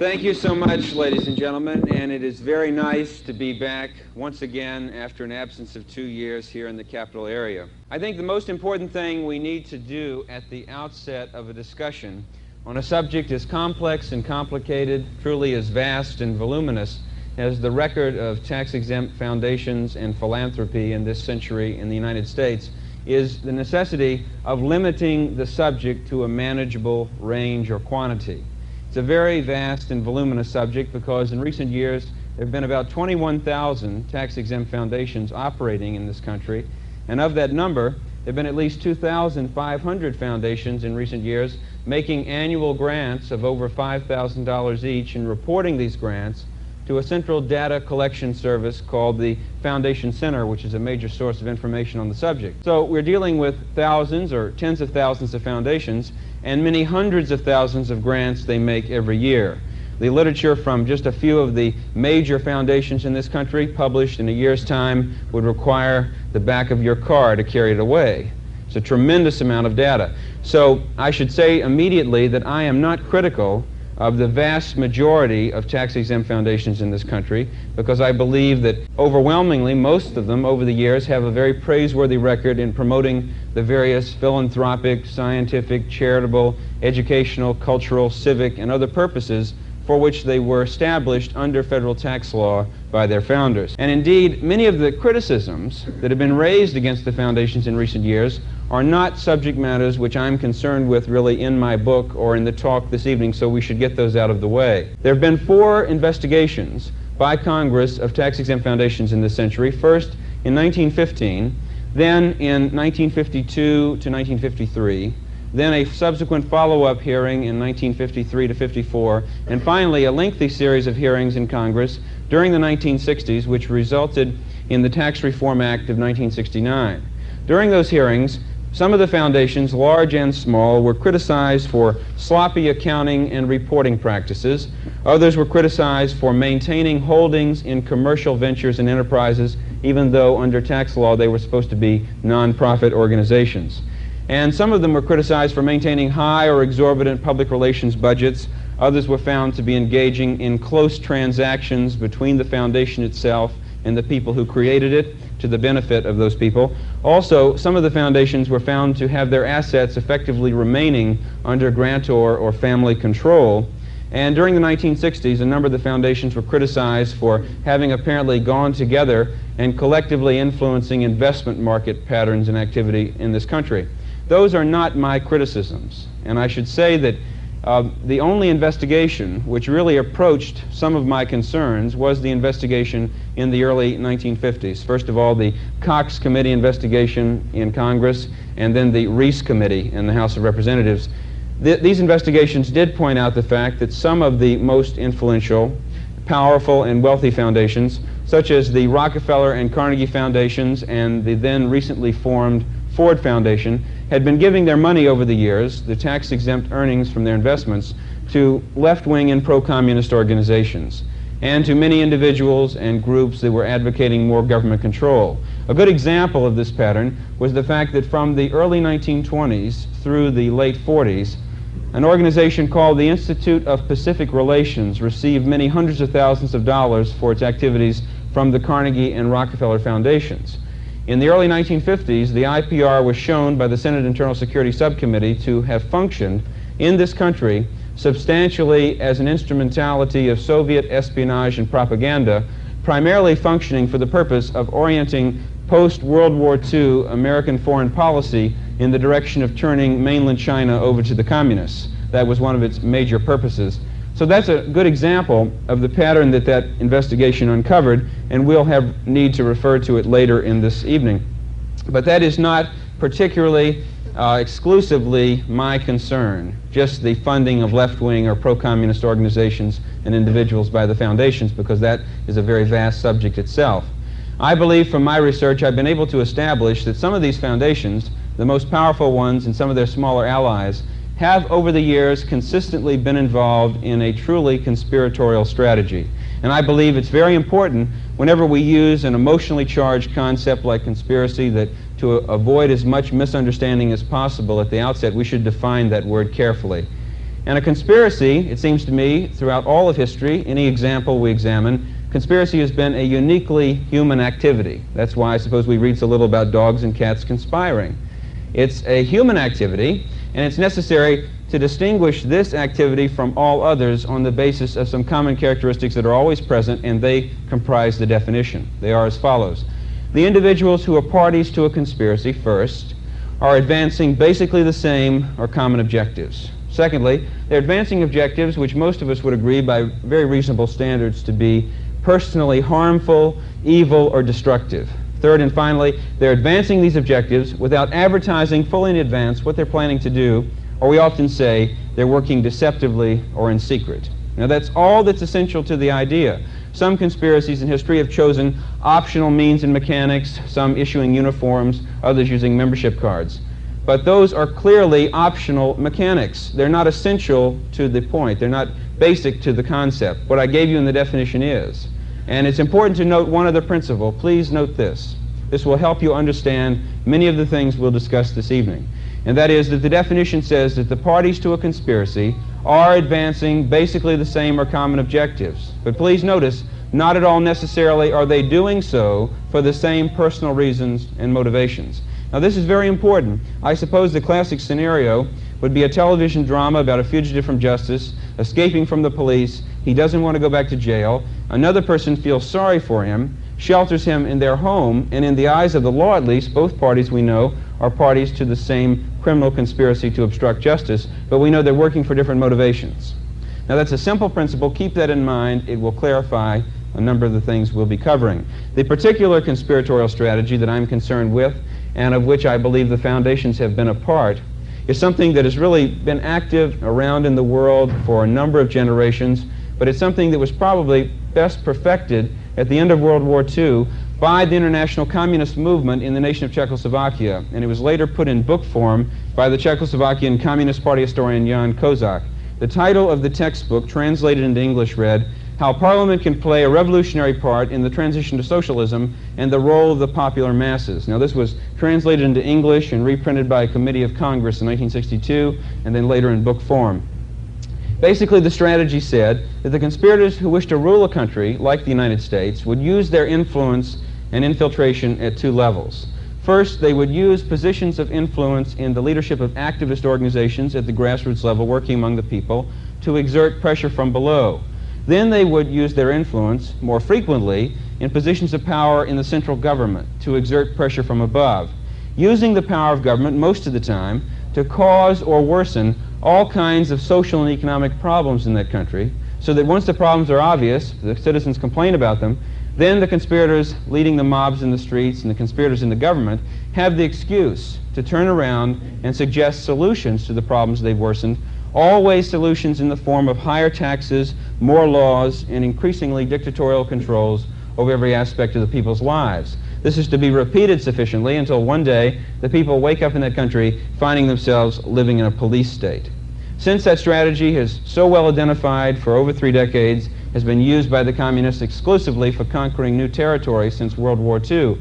Thank you so much, ladies and gentlemen, and it is very nice to be back once again after an absence of 2 years here in the capital area. I think the most important thing we need to do at the outset of a discussion on a subject as complex and complicated, truly as vast and voluminous as the record of tax-exempt foundations and philanthropy in this century in the United States is the necessity of limiting the subject to a manageable range or quantity. It's a very vast and voluminous subject because in recent years there have been about 21,000 tax-exempt foundations operating in this country, and of that number there have been at least 2,500 foundations in recent years making annual grants of over $5,000 each and reporting these grants to a central data collection service called the Foundation Center, which is a major source of information on the subject. So we're dealing with thousands or tens of thousands of foundations and many hundreds of thousands of grants they make every year. The literature from just a few of the major foundations in this country published in a year's time would require the back of your car to carry it away. It's a tremendous amount of data. So I should say immediately that I am not critical of the vast majority of tax-exempt foundations in this country because I believe that overwhelmingly most of them over the years have a very praiseworthy record in promoting the various philanthropic, scientific, charitable, educational, cultural, civic, and other purposes for which they were established under federal tax law by their founders. And indeed, many of the criticisms that have been raised against the foundations in recent years are not subject matters which I'm concerned with really in my book or in the talk this evening, so we should get those out of the way. There have been 4 investigations by Congress of tax-exempt foundations in this century, first in 1915, then in 1952 to 1953, then a subsequent follow-up hearing in 1953 to 54, and finally a lengthy series of hearings in Congress during the 1960s, which resulted in the Tax Reform Act of 1969. During those hearings, some of the foundations, large and small, were criticized for sloppy accounting and reporting practices. Others were criticized for maintaining holdings in commercial ventures and enterprises, even though under tax law they were supposed to be non-profit organizations. And some of them were criticized for maintaining high or exorbitant public relations budgets. Others were found to be engaging in close transactions between the foundation itself and the people who created it to the benefit of those people. Also, some of the foundations were found to have their assets effectively remaining under grantor or family control. And during the 1960s, a number of the foundations were criticized for having apparently gone together and collectively influencing investment market patterns and activity in this country. Those are not my criticisms, and I should say that the only investigation which really approached some of my concerns was the investigation in the early 1950s. First of all, the Cox Committee investigation in Congress, and then the Reese Committee in the House of Representatives. These investigations did point out the fact that some of the most influential, powerful, and wealthy foundations, such as the Rockefeller and Carnegie Foundations and the then recently formed Ford Foundation, had been giving their money over the years, the tax-exempt earnings from their investments, to left-wing and pro-communist organizations, and to many individuals and groups that were advocating more government control. A good example of this pattern was the fact that from the early 1920s through the late 40s, an organization called the Institute of Pacific Relations received many hundreds of thousands of dollars for its activities from the Carnegie and Rockefeller Foundations. In the early 1950s, the IPR was shown by the Senate Internal Security Subcommittee to have functioned in this country substantially as an instrumentality of Soviet espionage and propaganda, primarily functioning for the purpose of orienting post-World War II American foreign policy in the direction of turning mainland China over to the communists. That was one of its major purposes. So that's a good example of the pattern that that investigation uncovered, and we'll have need to refer to it later in this evening. But that is not particularly exclusively my concern, just the funding of left-wing or pro-communist organizations and individuals by the foundations, because that is a very vast subject itself. I believe from my research I've been able to establish that some of these foundations, the most powerful ones and some of their smaller allies, have over the years consistently been involved in a truly conspiratorial strategy. And I believe it's very important whenever we use an emotionally charged concept like conspiracy that to avoid as much misunderstanding as possible at the outset, we should define that word carefully. And a conspiracy, it seems to me, throughout all of history, any example we examine, conspiracy has been a uniquely human activity. That's why I suppose we read so little about dogs and cats conspiring. It's a human activity, and it's necessary to distinguish this activity from all others on the basis of some common characteristics that are always present, and they comprise the definition. They are as follows. The individuals who are parties to a conspiracy, first, are advancing basically the same or common objectives. Secondly, they're advancing objectives which most of us would agree by very reasonable standards to be personally harmful, evil, or destructive. Third and finally, they're advancing these objectives without advertising fully in advance what they're planning to do, or we often say they're working deceptively or in secret. Now that's all that's essential to the idea. Some conspiracies in history have chosen optional means and mechanics, some issuing uniforms, others using membership cards. But those are clearly optional mechanics. They're not essential to the point. They're not basic to the concept. What I gave you in the definition is. And it's important to note one other principle. Please note this. This will help you understand many of the things we'll discuss this evening. And that is that the definition says that the parties to a conspiracy are advancing basically the same or common objectives. But please notice, not at all necessarily are they doing so for the same personal reasons and motivations. Now this is very important. I suppose the classic scenario would be a television drama about a fugitive from justice, escaping from the police. He doesn't want to go back to jail. Another person feels sorry for him, shelters him in their home, and in the eyes of the law at least, both parties we know are parties to the same criminal conspiracy to obstruct justice, but we know they're working for different motivations. Now that's a simple principle. Keep that in mind. It will clarify a number of the things we'll be covering. The particular conspiratorial strategy that I'm concerned with, and of which I believe the foundations have been a part, is something that has really been active around in the world for a number of generations, but it's something that was probably best perfected at the end of World War II by the international communist movement in the nation of Czechoslovakia, and it was later put in book form by the Czechoslovakian Communist Party historian Jan Kozak. The title of the textbook, translated into English, read, How Parliament Can Play a Revolutionary Part in the Transition to Socialism and the Role of the Popular Masses. Now this was translated into English and reprinted by a committee of Congress in 1962, and then later in book form. Basically, the strategy said that the conspirators who wished to rule a country, like the United States, would use their influence and infiltration at two levels. First, they would use positions of influence in the leadership of activist organizations at the grassroots level, working among the people, to exert pressure from below. Then they would use their influence, more frequently, in positions of power in the central government, to exert pressure from above, using the power of government most of the time to cause or worsen all kinds of social and economic problems in that country, so that once the problems are obvious, the citizens complain about them, then the conspirators leading the mobs in the streets and the conspirators in the government have the excuse to turn around and suggest solutions to the problems they've worsened, always solutions in the form of higher taxes, more laws, and increasingly dictatorial controls over every aspect of the people's lives. This is to be repeated sufficiently until one day the people wake up in that country finding themselves living in a police state. Since that strategy is so well identified for over 3 decades, has been used by the communists exclusively for conquering new territory since World War II,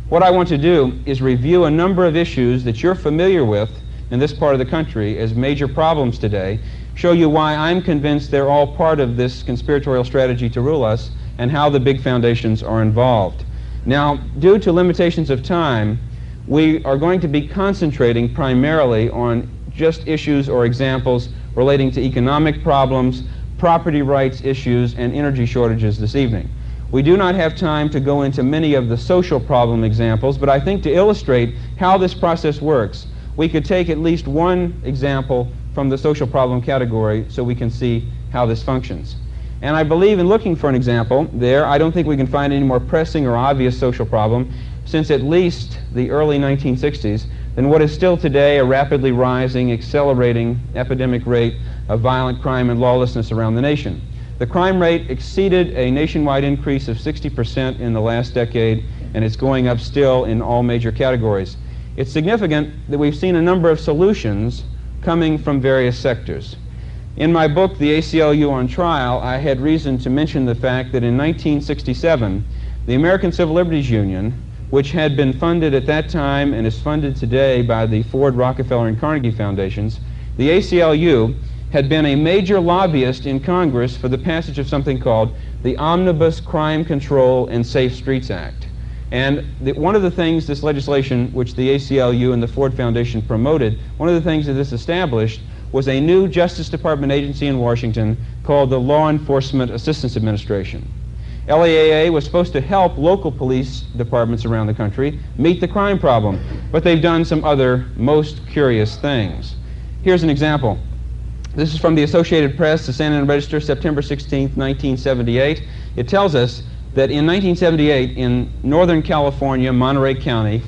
what I want to do is review a number of issues that you're familiar with in this part of the country as major problems today, show you why I'm convinced they're all part of this conspiratorial strategy to rule us, and how the big foundations are involved. Now, due to limitations of time, we are going to be concentrating primarily on just issues or examples relating to economic problems, property rights issues, and energy shortages this evening. We do not have time to go into many of the social problem examples, but I think to illustrate how this process works, we could take at least one example from the social problem category so we can see how this functions. And I believe in looking for an example there, I don't think we can find any more pressing or obvious social problem since at least the early 1960s than what is still today a rapidly rising, accelerating epidemic rate of violent crime and lawlessness around the nation. The crime rate exceeded a nationwide increase of 60% in the last decade, and it's going up still in all major categories. It's significant that we've seen a number of solutions coming from various sectors. In my book, The ACLU on Trial, I had reason to mention the fact that in 1967, the American Civil Liberties Union, which had been funded at that time and is funded today by the Ford, Rockefeller, and Carnegie Foundations, the ACLU had been a major lobbyist in Congress for the passage of something called the Omnibus Crime Control and Safe Streets Act. And one of the things this legislation, which the ACLU and the Ford Foundation promoted, one of the things that this established was a new Justice Department agency in Washington called the Law Enforcement Assistance Administration. LEAA was supposed to help local police departments around the country meet the crime problem, but they've done some other most curious things. Here's an example. This is from the Associated Press, the San Antonio Register, September 16, 1978. It tells us that in 1978, in Northern California, Monterey County,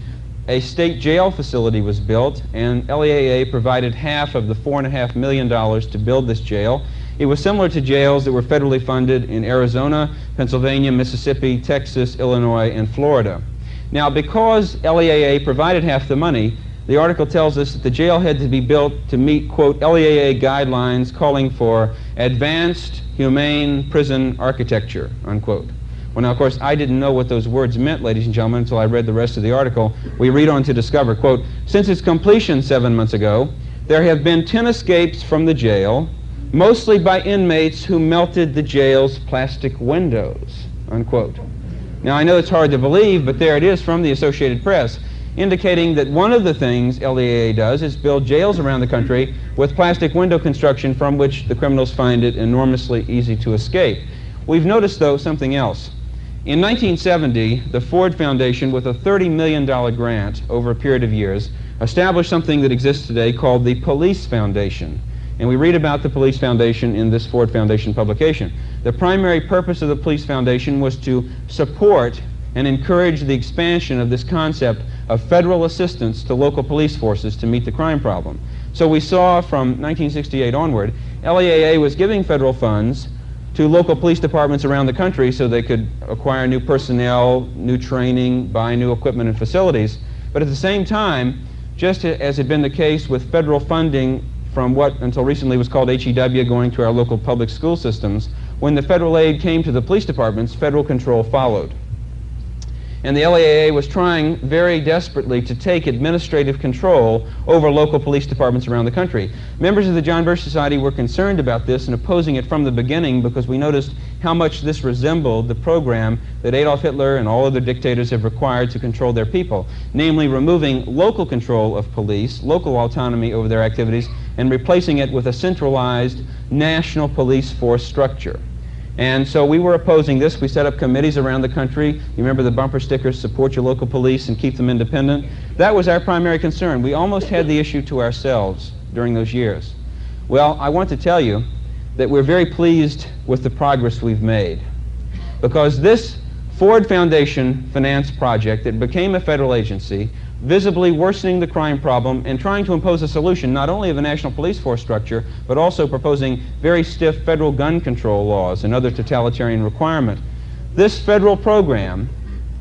a state jail facility was built, and LEAA provided half of the $4.5 million to build this jail. It was similar to jails that were federally funded in Arizona, Pennsylvania, Mississippi, Texas, Illinois, and Florida. Now, because LEAA provided half the money, the article tells us that the jail had to be built to meet, quote, LEAA guidelines calling for advanced, humane prison architecture, unquote. Well, now, of course, I didn't know what those words meant, ladies and gentlemen, until I read the rest of the article. We read on to discover, quote, since its completion 7 months ago, there have been 10 escapes from the jail, mostly by inmates who melted the jail's plastic windows, unquote. Now, I know it's hard to believe, but there it is from the Associated Press, indicating that one of the things LEAA does is build jails around the country with plastic window construction from which the criminals find it enormously easy to escape. We've noticed, though, something else. In 1970, the Ford Foundation, with a $30 million grant over a period of years, established something that exists today called the Police Foundation. And we read about the Police Foundation in this Ford Foundation publication. The primary purpose of the Police Foundation was to support and encourage the expansion of this concept of federal assistance to local police forces to meet the crime problem. So we saw from 1968 onward, LEAA was giving federal funds to local police departments around the country so they could acquire new personnel, new training, buy new equipment and facilities. But at the same time, just as had been the case with federal funding from what until recently was called HEW going to our local public school systems, when the federal aid came to the police departments, federal control followed. And the LEAA was trying very desperately to take administrative control over local police departments around the country. Members of the John Birch Society were concerned about this and opposing it from the beginning because we noticed how much this resembled the program that Adolf Hitler and all other dictators have required to control their people, namely removing local control of police, local autonomy over their activities, and replacing it with a centralized national police force structure. And so we were opposing this. We set up committees around the country. You remember the bumper stickers, support your local police and keep them independent? That was our primary concern. We almost had the issue to ourselves during those years. Well, I want to tell you that we're very pleased with the progress we've made, because this Ford Foundation finance project that became a federal agency, visibly worsening the crime problem and trying to impose a solution not only of a national police force structure, but also proposing very stiff federal gun control laws and other totalitarian requirements. This federal program,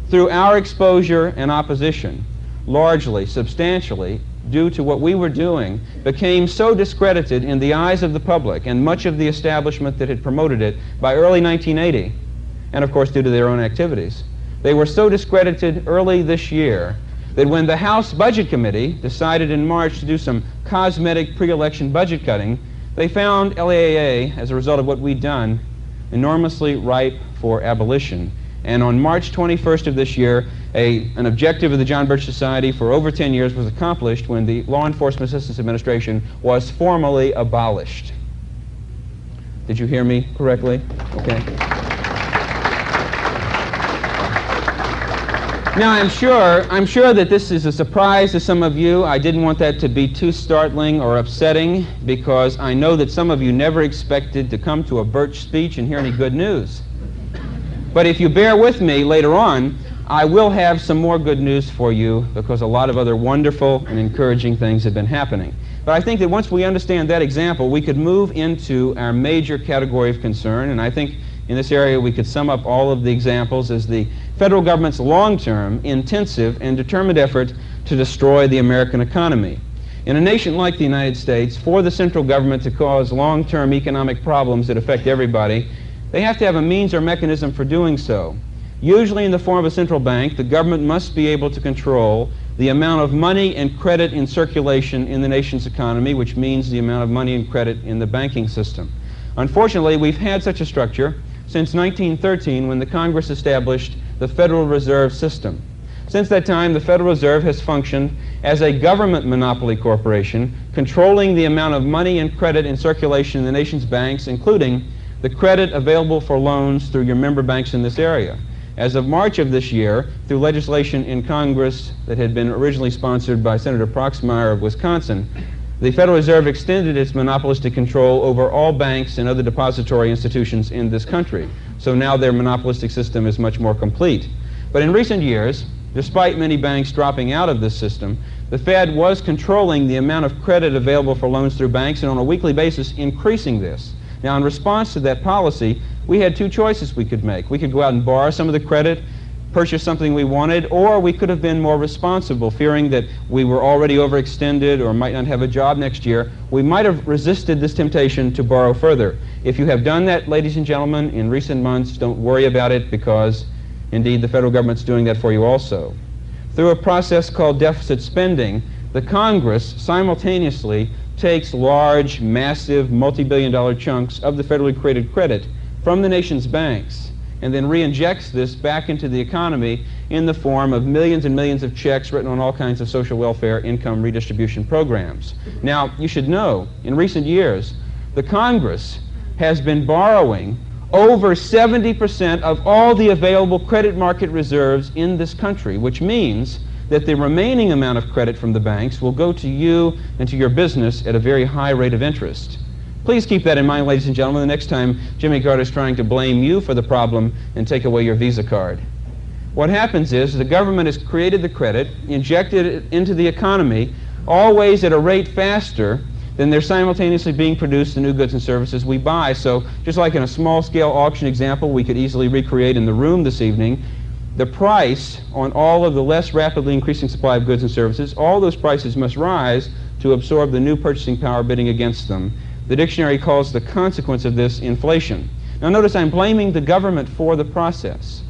through our exposure and opposition, largely, substantially, due to what we were doing, became so discredited in the eyes of the public and much of the establishment that had promoted it by early 1980, and of course due to their own activities. They were so discredited early this year that when the House Budget Committee decided in March to do some cosmetic pre-election budget cutting, they found LEAA, as a result of what we'd done, enormously ripe for abolition. And on March 21st of this year, an objective of the John Birch Society for over 10 years was accomplished when the Law Enforcement Assistance Administration was formally abolished. Did you hear me correctly? Okay. Now, I'm sure that this is a surprise to some of you. I didn't want that to be too startling or upsetting, because I know that some of you never expected to come to a Birch speech and hear any good news. But if you bear with me later on, I will have some more good news for you, because a lot of other wonderful and encouraging things have been happening. But I think that once we understand that example, we could move into our major category of concern, and I think in this area we could sum up all of the examples as the federal government's long-term, intensive, and determined effort to destroy the American economy. In a nation like the United States, for the central government to cause long-term economic problems that affect everybody, they have to have a means or mechanism for doing so. Usually in the form of a central bank, the government must be able to control the amount of money and credit in circulation in the nation's economy, which means the amount of money and credit in the banking system. Unfortunately, we've had such a structure since 1913, when the Congress established the Federal Reserve System. Since that time, the Federal Reserve has functioned as a government monopoly corporation, controlling the amount of money and credit in circulation in the nation's banks, including the credit available for loans through your member banks in this area. As of March of this year, through legislation in Congress that had been originally sponsored by Senator Proxmire of Wisconsin, the Federal Reserve extended its monopolistic control over all banks and other depository institutions in this country. So now their monopolistic system is much more complete. But in recent years, despite many banks dropping out of this system, the Fed was controlling the amount of credit available for loans through banks and on a weekly basis increasing this. Now, in response to that policy, we had two choices we could make. We could go out and borrow some of the credit, purchase something we wanted, or we could have been more responsible, fearing that we were already overextended or might not have a job next year. We might have resisted this temptation to borrow further. If you have done that, ladies and gentlemen, in recent months, don't worry about it, because indeed the federal government's doing that for you also. Through a process called deficit spending, the Congress simultaneously takes large, massive, multi-billion-dollar chunks of the federally created credit from the nation's banks and then re-injects this back into the economy in the form of millions and millions of checks written on all kinds of social welfare income redistribution programs. Now, you should know, in recent years, the Congress has been borrowing over 70% of all the available credit market reserves in this country, which means that the remaining amount of credit from the banks will go to you and to your business at a very high rate of interest. Please keep that in mind, ladies and gentlemen, the next time Jimmy Carter is trying to blame you for the problem and take away your Visa card. What happens is the government has created the credit, injected it into the economy, always at a rate faster than they're simultaneously being produced the new goods and services we buy. So just like in a small-scale auction example we could easily recreate in the room this evening, the price on all of the less rapidly increasing supply of goods and services, all those prices must rise to absorb the new purchasing power bidding against them. The dictionary calls the consequence of this inflation. Now notice I'm blaming the government for the process.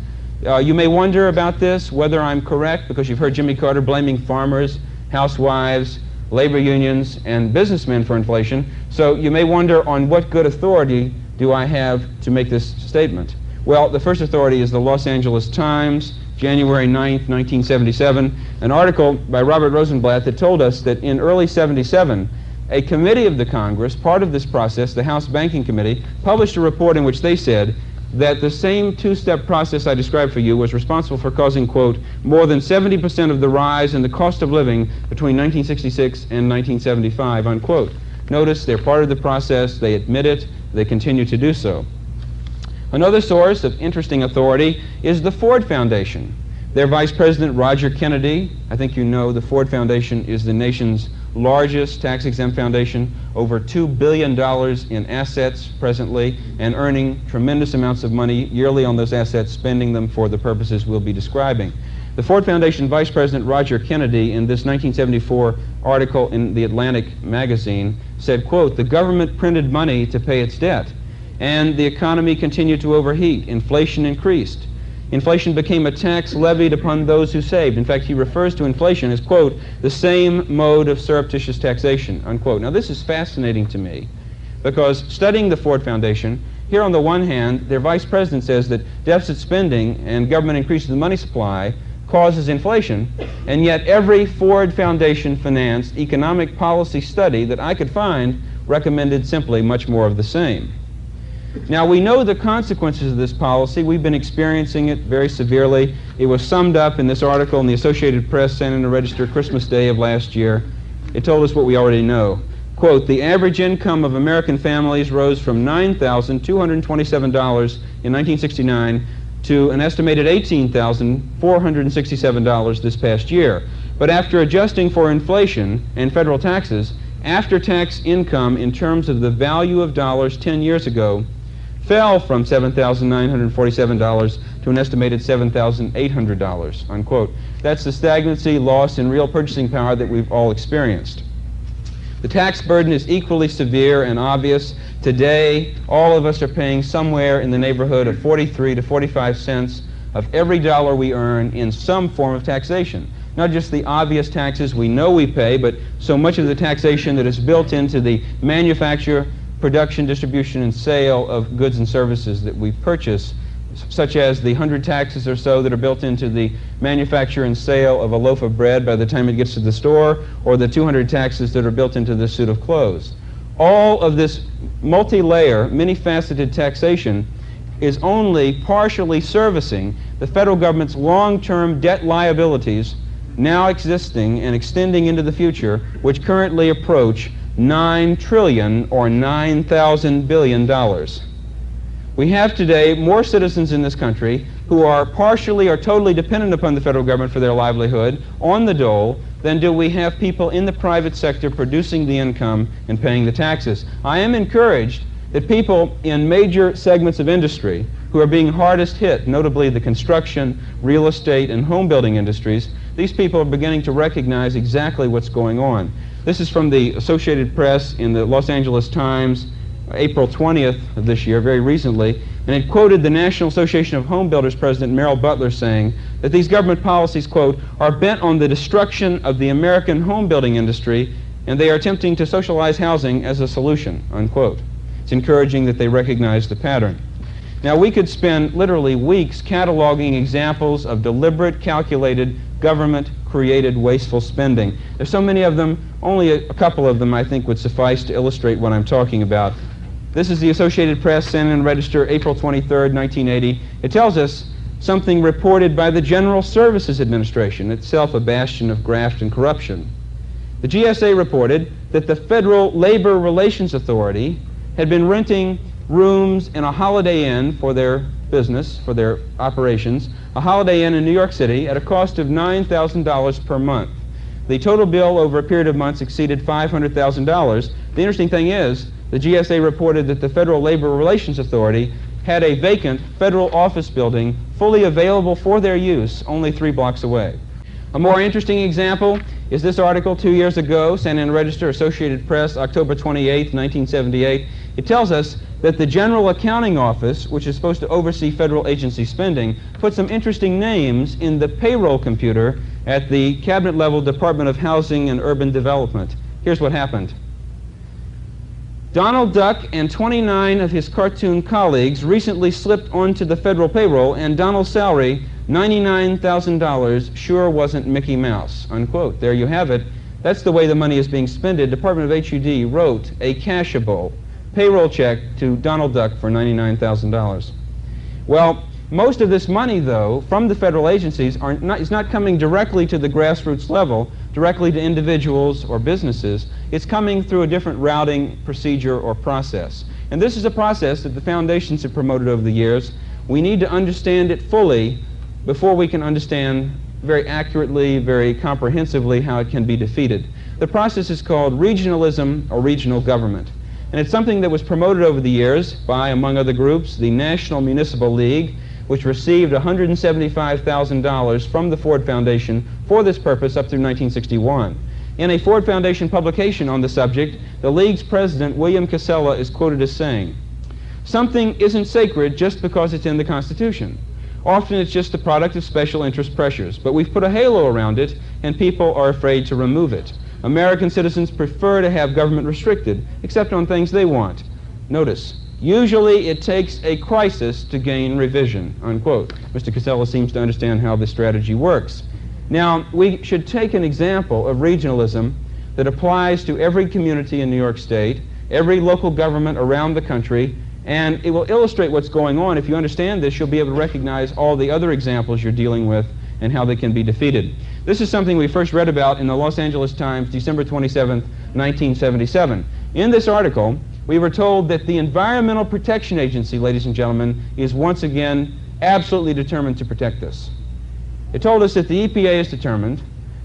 You may wonder about this, whether I'm correct, because you've heard Jimmy Carter blaming farmers, housewives, labor unions, and businessmen for inflation. So you may wonder, on what good authority do I have to make this statement? Well, the first authority is the Los Angeles Times, January 9th, 1977, an article by Robert Rosenblatt that told us that in early '77, a committee of the Congress, part of this process, the House Banking Committee, published a report in which they said that the same two-step process I described for you was responsible for causing, quote, more than 70% of the rise in the cost of living between 1966 and 1975, unquote. Notice they're part of the process, they admit it, they continue to do so. Another source of interesting authority is the Ford Foundation. Their Vice President, Roger Kennedy, I think you know the Ford Foundation is the nation's largest tax-exempt foundation, over $2 billion in assets presently, and earning tremendous amounts of money yearly on those assets, spending them for the purposes we'll be describing. The Ford Foundation Vice President Roger Kennedy, in this 1974 article in the Atlantic magazine, said, quote, "The government printed money to pay its debt, and the economy continued to overheat. Inflation increased. Inflation became a tax levied upon those who saved." In fact, he refers to inflation as, quote, "the same mode of surreptitious taxation," unquote. Now, this is fascinating to me, because studying the Ford Foundation, here on the one hand, their vice president says that deficit spending and government increases the money supply causes inflation, and yet every Ford Foundation financed economic policy study that I could find recommended simply much more of the same. Now, we know the consequences of this policy. We've been experiencing it very severely. It was summed up in this article in the Associated Press, Santa Ana Register, Christmas Day of last year. It told us what we already know. Quote, "The average income of American families rose from $9,227 in 1969 to an estimated $18,467 this past year. But after adjusting for inflation and federal taxes, after-tax income in terms of the value of dollars 10 years ago fell from $7,947 to an estimated $7,800, unquote. That's the stagnancy, loss in real purchasing power that we've all experienced. The tax burden is equally severe and obvious. Today, all of us are paying somewhere in the neighborhood of 43 to 45 cents of every dollar we earn in some form of taxation. Not just the obvious taxes we know we pay, but so much of the taxation that is built into the manufacture, production, distribution, and sale of goods and services that we purchase, such as the 100 taxes or so that are built into the manufacture and sale of a loaf of bread by the time it gets to the store, or the 200 taxes that are built into the suit of clothes. All of this multi-layer, many-faceted taxation is only partially servicing the federal government's long-term debt liabilities now existing and extending into the future, which currently approach $9 trillion or $9,000 billion. We have today more citizens in this country who are partially or totally dependent upon the federal government for their livelihood on the dole than do we have people in the private sector producing the income and paying the taxes. I am encouraged that people in major segments of industry who are being hardest hit, notably the construction, real estate, and home building industries, these people are beginning to recognize exactly what's going on. This is from the Associated Press in the Los Angeles Times, April 20th of this year, very recently, and it quoted the National Association of Home Builders President Merrill Butler saying that these government policies, quote, are bent on the destruction of the American home building industry, and they are attempting to socialize housing as a solution, unquote. It's encouraging that they recognize the pattern. Now, we could spend literally weeks cataloging examples of deliberate, calculated, government-created wasteful spending. There's so many of them, only a couple of them I think would suffice to illustrate what I'm talking about. This is the Associated Press, San and Register, April 23rd, 1980. It tells us something reported by the General Services Administration, itself a bastion of graft and corruption. The GSA reported that the Federal Labor Relations Authority had been renting rooms in a Holiday Inn for their business, for their operations, a Holiday Inn in New York City at a cost of $9,000 per month. The total bill over a period of months exceeded $500,000. The interesting thing is, the GSA reported that the Federal Labor Relations Authority had a vacant federal office building fully available for their use only 3 blocks away. A more interesting example is this article 2 years ago, San and Register, Associated Press, October 28, 1978. It tells us that the General Accounting Office, which is supposed to oversee federal agency spending, put some interesting names in the payroll computer at the cabinet-level Department of Housing and Urban Development. Here's what happened. Donald Duck and 29 of his cartoon colleagues recently slipped onto the federal payroll, and Donald's salary, $99,000, sure wasn't Mickey Mouse, unquote. There you have it. That's the way the money is being spent. Department of HUD wrote a cashable payroll check to Donald Duck for $99,000. Well, most of this money, though, from the federal agencies is not coming directly to the grassroots level, directly to individuals or businesses. It's coming through a different routing procedure or process. And this is a process that the foundations have promoted over the years. We need to understand it fully before we can understand very accurately, very comprehensively how it can be defeated. The process is called regionalism or regional government. And it's something that was promoted over the years by, among other groups, the National Municipal League, which received $175,000 from the Ford Foundation for this purpose up through 1961. In a Ford Foundation publication on the subject, the League's president, William Casella, is quoted as saying, "Something isn't sacred just because it's in the Constitution. Often it's just the product of special interest pressures, but we've put a halo around it, and people are afraid to remove it. American citizens prefer to have government restricted, except on things they want." Notice, usually it takes a crisis to gain revision, unquote. Mr. Casella seems to understand how this strategy works. Now, we should take an example of regionalism that applies to every community in New York State, every local government around the country, and it will illustrate what's going on. If you understand this, you'll be able to recognize all the other examples you're dealing with and how they can be defeated. This is something we first read about in the Los Angeles Times, December 27, 1977. In this article, we were told that the Environmental Protection Agency, ladies and gentlemen, is once again absolutely determined to protect us. It told us that the EPA is determined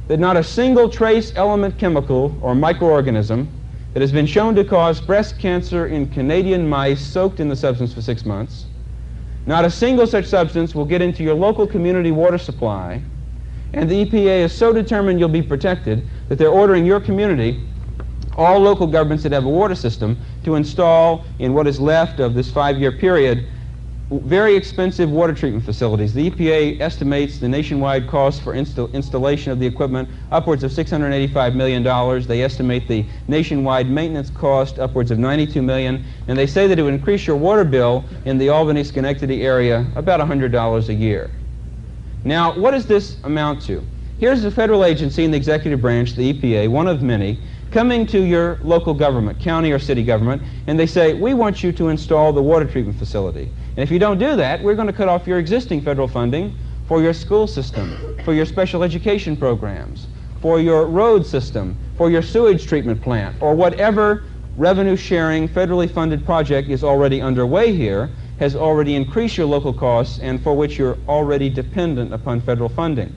that not a single trace element chemical or microorganism that has been shown to cause breast cancer in Canadian mice soaked in the substance for 6 months, not a single such substance will get into your local community water supply, and the EPA is so determined you'll be protected that they're ordering your community, all local governments that have a water system, to install in what is left of this 5-year period very expensive water treatment facilities. The EPA estimates the nationwide cost for installation of the equipment upwards of $685 million. They estimate the nationwide maintenance cost upwards of $92 million, and they say that it would increase your water bill in the Albany-Schenectady area about $100 a year. Now, what does this amount to? Here's a federal agency in the executive branch, the EPA, one of many, coming to your local government, county or city government, and they say, we want you to install the water treatment facility. And if you don't do that, we're going to cut off your existing federal funding for your school system, for your special education programs, for your road system, for your sewage treatment plant, or whatever revenue-sharing, federally funded project is already underway here, has already increased your local costs, and for which you're already dependent upon federal funding.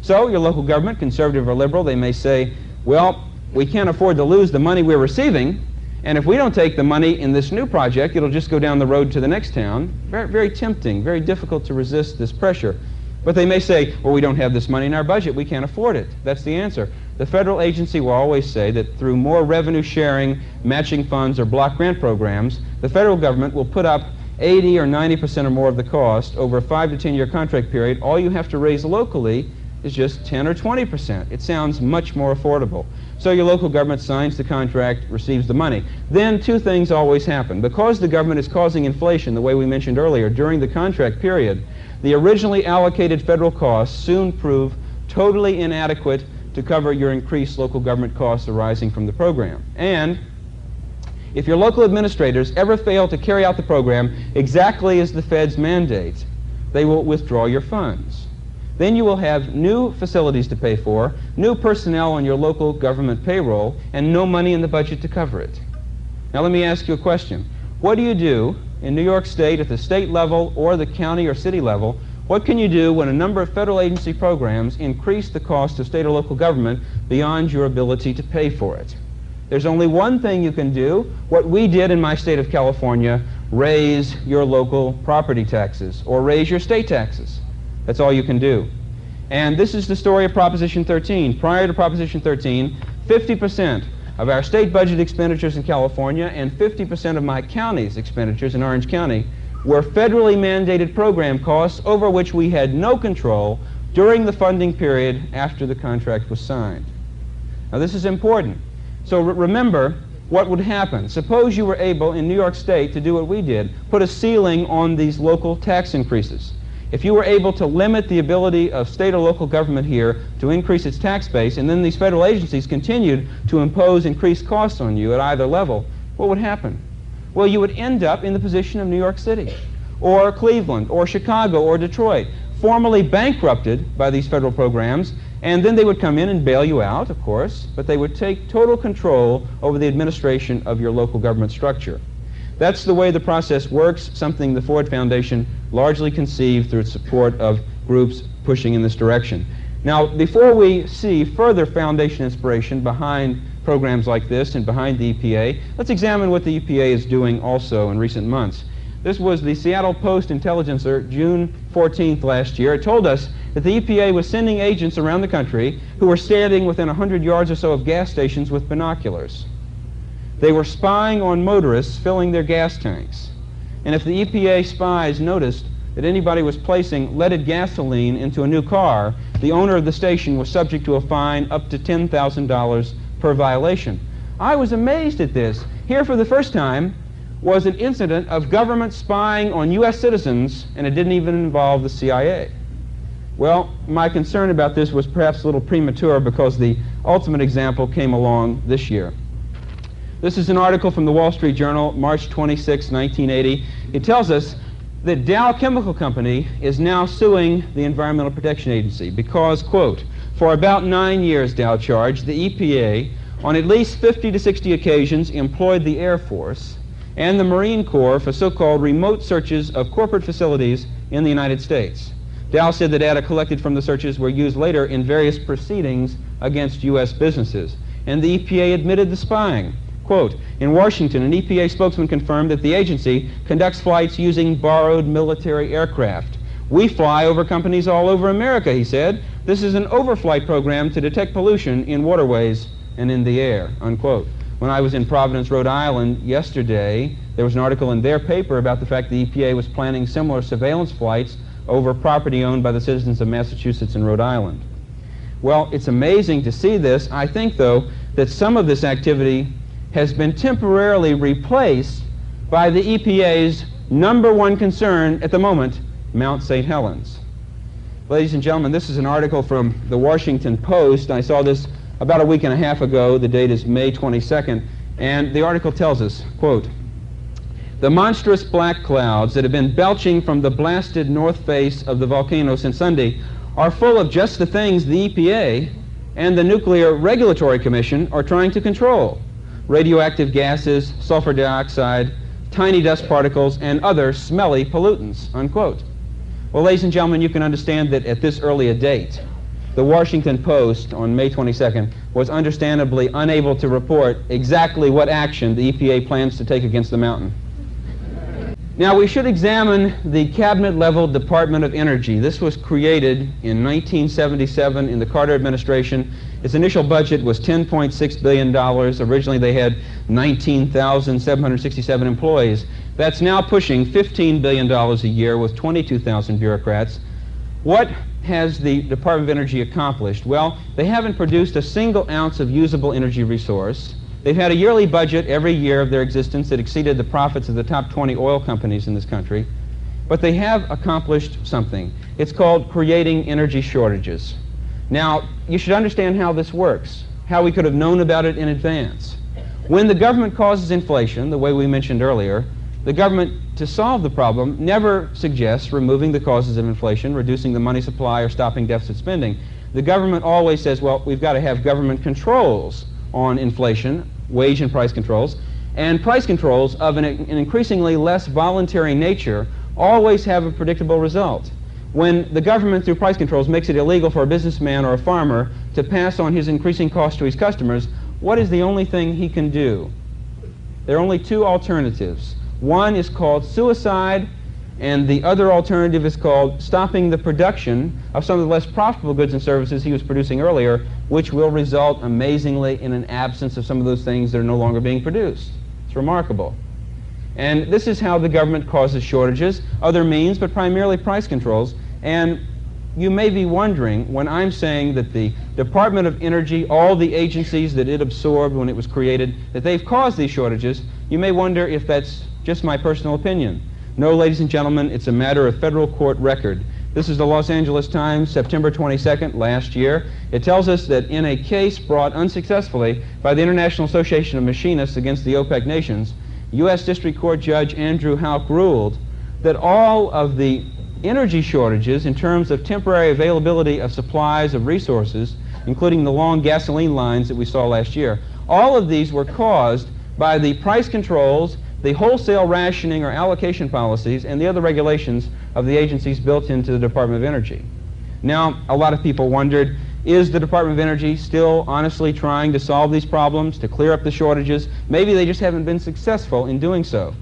So your local government, conservative or liberal, they may say, well, we can't afford to lose the money we're receiving, and if we don't take the money in this new project, it'll just go down the road to the next town. Very, very tempting, very difficult to resist this pressure. But they may say, well, we don't have this money in our budget, we can't afford it. That's the answer. The federal agency will always say that through more revenue sharing, matching funds, or block grant programs, the federal government will put up 80 or 90% or more of the cost over a 5 to 10 year contract period. All you have to raise locally is just 10 or 20%. It sounds much more affordable. So your local government signs the contract, receives the money. Then two things always happen. Because the government is causing inflation, the way we mentioned earlier, during the contract period, the originally allocated federal costs soon prove totally inadequate to cover your increased local government costs arising from the program. And if your local administrators ever fail to carry out the program exactly as the feds mandate, they will withdraw your funds. Then you will have new facilities to pay for, new personnel on your local government payroll, and no money in the budget to cover it. Now let me ask you a question. What do you do in New York State at the state level or the county or city level? What can you do when a number of federal agency programs increase the cost of state or local government beyond your ability to pay for it? There's only one thing you can do. What we did in my state of California, raise your local property taxes or raise your state taxes. That's all you can do. And this is the story of Proposition 13. Prior to Proposition 13, 50% of our state budget expenditures in California and 50% of my county's expenditures in Orange County were federally mandated program costs over which we had no control during the funding period after the contract was signed. Now this is important. So remember what would happen. Suppose you were able in New York State to do what we did, put a ceiling on these local tax increases. If you were able to limit the ability of state or local government here to increase its tax base, and then these federal agencies continued to impose increased costs on you at either level, what would happen? Well, you would end up in the position of New York City, or Cleveland, or Chicago, or Detroit, formally bankrupted by these federal programs, and then they would come in and bail you out, of course, but they would take total control over the administration of your local government structure. That's the way the process works, something the Ford Foundation largely conceived through its support of groups pushing in this direction. Now, before we see further foundation inspiration behind programs like this and behind the EPA, let's examine what the EPA is doing also in recent months. This was the Seattle Post-Intelligencer, June 14th last year. It told us that the EPA was sending agents around the country who were standing within 100 yards or so of gas stations with binoculars. They were spying on motorists filling their gas tanks. And if the EPA spies noticed that anybody was placing leaded gasoline into a new car, the owner of the station was subject to a fine up to $10,000 per violation. I was amazed at this. Here for the first time was an incident of government spying on U.S. citizens, and it didn't even involve the CIA. Well, my concern about this was perhaps a little premature because the ultimate example came along this year. This is an article from the Wall Street Journal, March 26, 1980. It tells us that Dow Chemical Company is now suing the Environmental Protection Agency because, quote, for about 9 years, Dow charged, the EPA on at least 50 to 60 occasions employed the Air Force and the Marine Corps for so-called remote searches of corporate facilities in the United States. Dow said the data collected from the searches were used later in various proceedings against U.S. businesses. And the EPA admitted the spying. Quote, in Washington, an EPA spokesman confirmed that the agency conducts flights using borrowed military aircraft. We fly over companies all over America, he said. This is an overflight program to detect pollution in waterways and in the air, unquote. When I was in Providence, Rhode Island yesterday, There was an article in their paper about the fact the EPA was planning similar surveillance flights over property owned by the citizens of Massachusetts and Rhode Island. Well, it's amazing to see this. I think, though, that some of this activity has been temporarily replaced by the EPA's #1 concern at the moment, Mount St. Helens. Ladies and gentlemen, this is an article from the Washington Post. I saw this about a week and a half ago. The date is May 22nd. And the article tells us, quote, "The monstrous black clouds that have been belching from the blasted north face of the volcano since Sunday are full of just the things the EPA and the Nuclear Regulatory Commission are trying to control: radioactive gases, sulfur dioxide, tiny dust particles, and other smelly pollutants," unquote. Well, ladies and gentlemen, you can understand that at this early a date, the Washington Post on May 22nd was understandably unable to report exactly what action the EPA plans to take against the mountain. Now, we should examine the cabinet-level Department of Energy. This was created in 1977 in the Carter administration. Its initial budget was $10.6 billion. Originally, they had 19,767 employees. That's now pushing $15 billion a year with 22,000 bureaucrats. What has the Department of Energy accomplished? Well, they haven't produced a single ounce of usable energy resource. They've had a yearly budget every year of their existence that exceeded the profits of the top 20 oil companies in this country. But they have accomplished something. It's called creating energy shortages. Now, you should understand how this works, how we could have known about it in advance. When the government causes inflation, the way we mentioned earlier, the government, to solve the problem, never suggests removing the causes of inflation, reducing the money supply, or stopping deficit spending. The government always says, well, we've got to have government controls on inflation, wage and price controls, and price controls of an increasingly less voluntary nature always have a predictable result. When the government, through price controls, makes it illegal for a businessman or a farmer to pass on his increasing cost to his customers, what is the only thing he can do? There are only two alternatives. One is called suicide, and the other alternative is called stopping the production of some of the less profitable goods and services he was producing earlier, which will result, amazingly, in an absence of some of those things that are no longer being produced. It's remarkable. And this is how the government causes shortages, other means, but primarily price controls. And you may be wondering, when I'm saying that the Department of Energy, all the agencies that it absorbed when it was created, that they've caused these shortages, you may wonder if that's just my personal opinion. No, ladies and gentlemen, it's a matter of federal court record. This is the Los Angeles Times, September 22nd, last year. It tells us that in a case brought unsuccessfully by the International Association of Machinists against the OPEC nations, U.S. District Court Judge Andrew Houck ruled that all of the energy shortages in terms of temporary availability of supplies of resources, including the long gasoline lines that we saw last year, all of these were caused by the price controls, the wholesale rationing or allocation policies, and the other regulations of the agencies built into the Department of Energy. Now, a lot of people wondered, is the Department of Energy still honestly trying to solve these problems, to clear up the shortages? Maybe they just haven't been successful in doing so.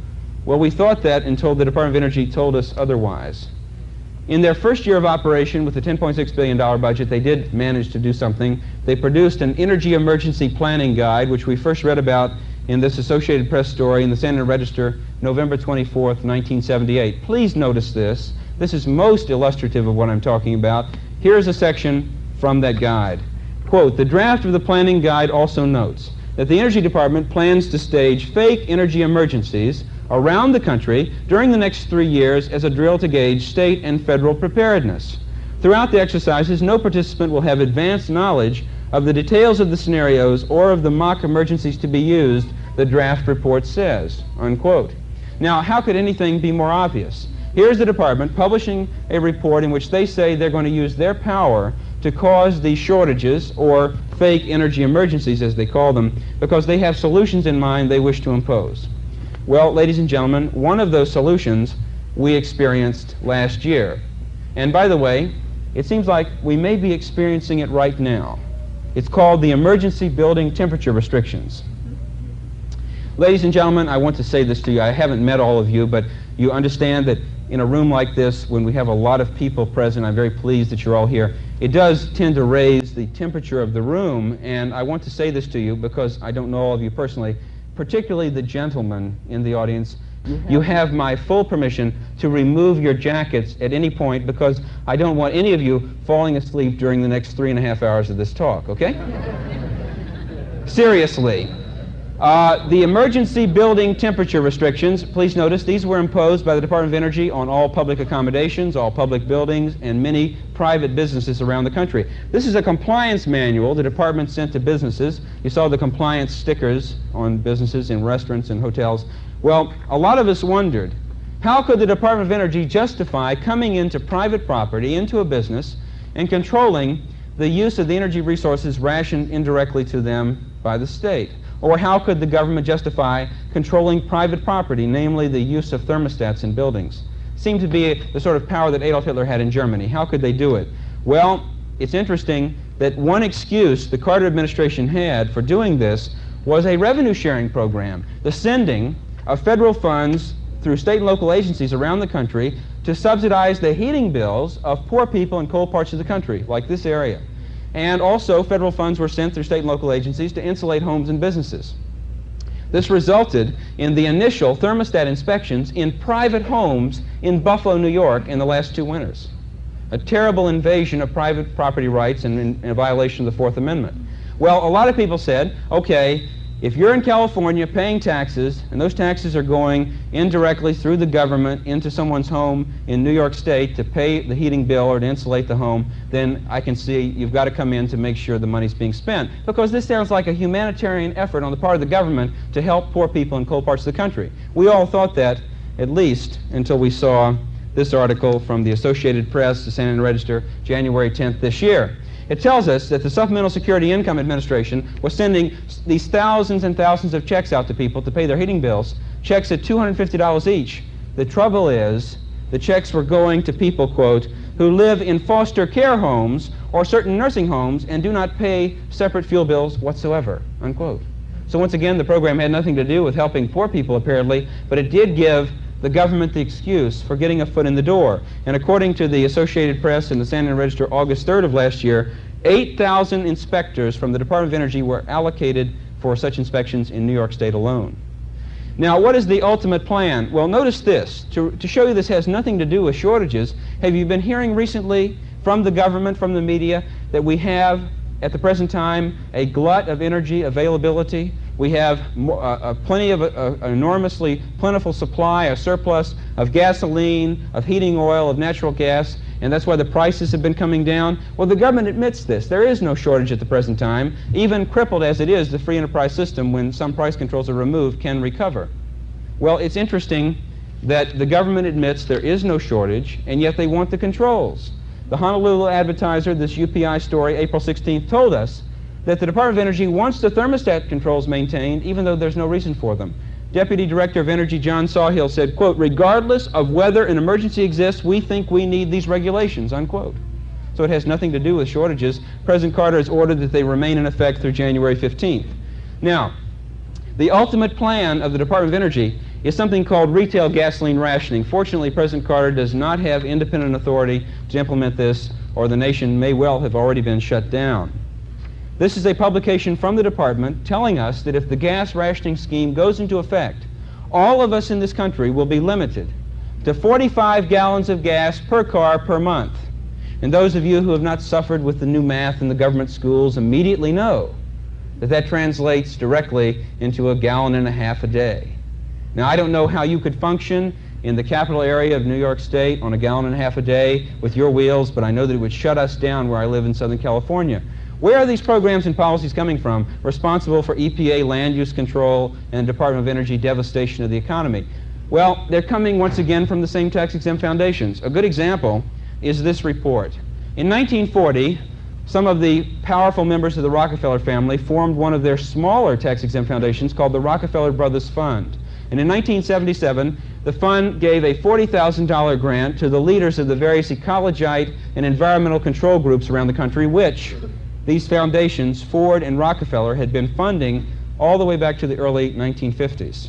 Well, we thought that until the Department of Energy told us otherwise. In their first year of operation with a $10.6 billion budget, they did manage to do something. They produced an energy emergency planning guide, which we first read about in this Associated Press story in the San Antonio Register, November 24th, 1978. Please notice this. This is most illustrative of what I'm talking about. Here's a section from that guide. Quote, "The draft of the planning guide also notes that the Energy Department plans to stage fake energy emergencies around the country during the next 3 years as a drill to gauge state and federal preparedness. Throughout the exercises, no participant will have advanced knowledge of the details of the scenarios or of the mock emergencies to be used, the draft report says," unquote. Now, how could anything be more obvious? Here's the department publishing a report in which they say they're going to use their power to cause these shortages, or fake energy emergencies as they call them, because they have solutions in mind they wish to impose. Well, ladies and gentlemen, one of those solutions we experienced last year. And by the way, it seems like we may be experiencing it right now. It's called the Emergency Building Temperature Restrictions. Ladies and gentlemen, I want to say this to you. I haven't met all of you, but you understand that in a room like this, when we have a lot of people present, I'm very pleased that you're all here, it does tend to raise the temperature of the room. And I want to say this to you because I don't know all of you personally. particularly the gentlemen in the audience, you have my full permission to remove your jackets at any point, because I don't want any of you falling asleep during the next 3.5 hours of this talk, okay? Seriously. The emergency building temperature restrictions, please notice, these were imposed by the Department of Energy on all public accommodations, all public buildings, and many private businesses around the country. This is a compliance manual the department sent to businesses. You saw the compliance stickers on businesses in restaurants and hotels. Well, a lot of us wondered, how could the Department of Energy justify coming into private property, into a business, and controlling the use of the energy resources rationed indirectly to them by the state? Or how could the government justify controlling private property, namely the use of thermostats in buildings? Seemed to be the sort of power that Adolf Hitler had in Germany. How could they do it? Well, it's interesting that one excuse the Carter administration had for doing this was a revenue-sharing program, the sending of federal funds through state and local agencies around the country to subsidize the heating bills of poor people in cold parts of the country, like this area. And also, federal funds were sent through state and local agencies to insulate homes and businesses. This resulted in the initial thermostat inspections in private homes in Buffalo, New York in the last 2 winters. A terrible invasion of private property rights and in violation of the Fourth Amendment. Well, a lot of people said, okay, if you're in California paying taxes, and those taxes are going indirectly through the government into someone's home in New York State to pay the heating bill or to insulate the home, then I can see you've got to come in to make sure the money's being spent. Because this sounds like a humanitarian effort on the part of the government to help poor people in cold parts of the country. We all thought that, at least until we saw this article from the Associated Press, the San Antonio Register, January 10th this year. It tells us that the Supplemental Security Income Administration was sending these thousands and thousands of checks out to people to pay their heating bills, checks at $250 each. The trouble is, the checks were going to people, quote, who live in foster care homes or certain nursing homes and do not pay separate fuel bills whatsoever, unquote. So once again, the program had nothing to do with helping poor people, apparently, but it did give the government the excuse for getting a foot in the door. And according to the Associated Press and the San Antonio Register, August 3rd of last year, 8,000 inspectors from the Department of Energy were allocated for such inspections in New York State alone. Now, what is the ultimate plan? Well, notice this. To show you this has nothing to do with shortages, have you been hearing recently from the government, from the media, that we have, at the present time, a glut of energy availability? We have plenty of an enormously plentiful supply, a surplus of gasoline, of heating oil, of natural gas, and that's why the prices have been coming down. Well, the government admits this. There is no shortage at the present time. Even crippled as it is, the free enterprise system, when some price controls are removed, can recover. Well, it's interesting that the government admits there is no shortage, and yet they want the controls. The Honolulu Advertiser, this UPI story, April 16th, told us that the Department of Energy wants the thermostat controls maintained, even though there's no reason for them. Deputy Director of Energy John Sawhill said, quote, regardless of whether an emergency exists, we think we need these regulations, unquote. So it has nothing to do with shortages. President Carter has ordered that they remain in effect through January 15th. Now, the ultimate plan of the Department of Energy is something called retail gasoline rationing. Fortunately, President Carter does not have independent authority to implement this, or the nation may well have already been shut down. This is a publication from the department telling us that if the gas rationing scheme goes into effect, all of us in this country will be limited to 45 gallons of gas per car per month. And those of you who have not suffered with the new math in the government schools immediately know that that translates directly into 1.5 gallons a day. Now, I don't know how you could function in the capital area of New York State on 1.5 gallons a day with your wheels, but I know that it would shut us down where I live in Southern California. Where are these programs and policies coming from responsible for EPA land use control and Department of Energy devastation of the economy? Well, they're coming once again from the same tax-exempt foundations. A good example is this report. In 1940, some of the powerful members of the Rockefeller family formed one of their smaller tax-exempt foundations called the Rockefeller Brothers Fund. And in 1977, the fund gave a $40,000 grant to the leaders of the various ecologite and environmental control groups around the country, which these foundations, Ford and Rockefeller, had been funding all the way back to the early 1950s.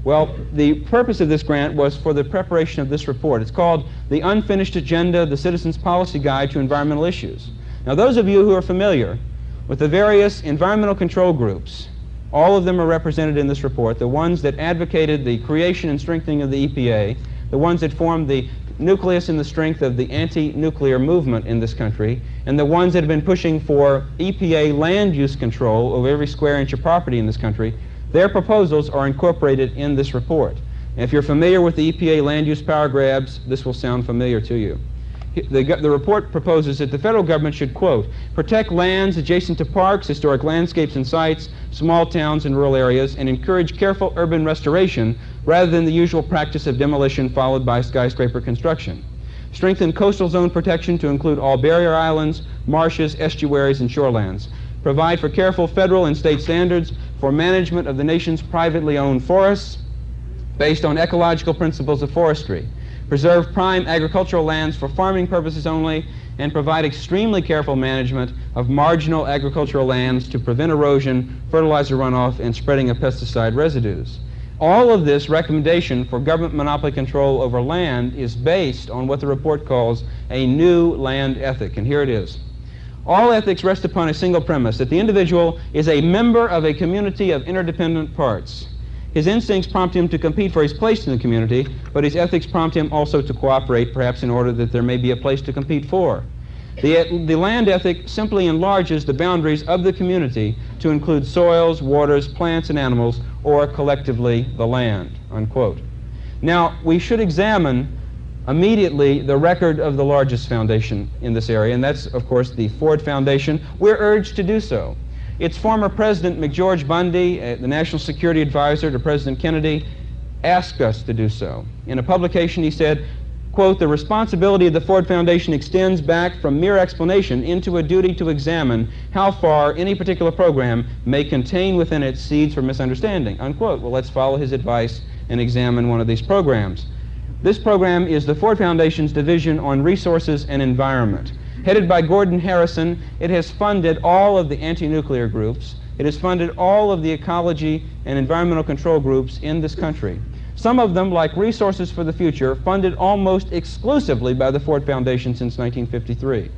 Well, the purpose of this grant was for the preparation of this report. It's called The Unfinished Agenda, the Citizens' Policy Guide to Environmental Issues. Now, those of you who are familiar with the various environmental control groups All of them are represented in this report. The ones that advocated the creation and strengthening of the EPA, the ones that formed the nucleus and the strength of the anti-nuclear movement in this country, and the ones that have been pushing for EPA land use control over every square inch of property in this country, their proposals are incorporated in this report. And if you're familiar with the EPA land use power grabs, this will sound familiar to you. The report proposes that the federal government should, quote, protect lands adjacent to parks, historic landscapes and sites, small towns and rural areas, and encourage careful urban restoration rather than the usual practice of demolition followed by skyscraper construction. Strengthen coastal zone protection to include all barrier islands, marshes, estuaries, and shorelands. Provide for careful federal and state standards for management of the nation's privately owned forests based on ecological principles of forestry. Preserve prime agricultural lands for farming purposes only, and provide extremely careful management of marginal agricultural lands to prevent erosion, fertilizer runoff, and spreading of pesticide residues. All of this recommendation for government monopoly control over land is based on what the report calls a new land ethic, and here it is. All ethics rest upon a single premise, that the individual is a member of a community of interdependent parts. His instincts prompt him to compete for his place in the community, but his ethics prompt him also to cooperate, perhaps in order that there may be a place to compete for. The land ethic simply enlarges the boundaries of the community to include soils, waters, plants, and animals, or collectively the land, unquote. Now, we should examine immediately the record of the largest foundation in this area, and that's, of course, the Ford Foundation. We're urged to do so. Its former president, McGeorge Bundy, the national security advisor to President Kennedy, asked us to do so. In a publication, he said, quote, the responsibility of the Ford Foundation extends back from mere explanation into a duty to examine how far any particular program may contain within it seeds for misunderstanding, unquote. Well, let's follow his advice and examine one of these programs. This program is the Ford Foundation's Division on Resources and Environment. Headed by Gordon Harrison, it has funded all of the anti-nuclear groups. It has funded all of the ecology and environmental control groups in this country. Some of them, like Resources for the Future, funded almost exclusively by the Ford Foundation since 1953.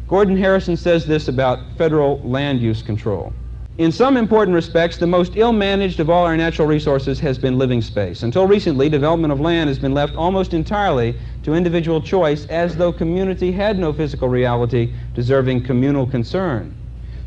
Gordon Harrison says this about federal land use control. In some important respects, the most ill-managed of all our natural resources has been living space. Until recently, development of land has been left almost entirely to individual choice, as though community had no physical reality deserving communal concern.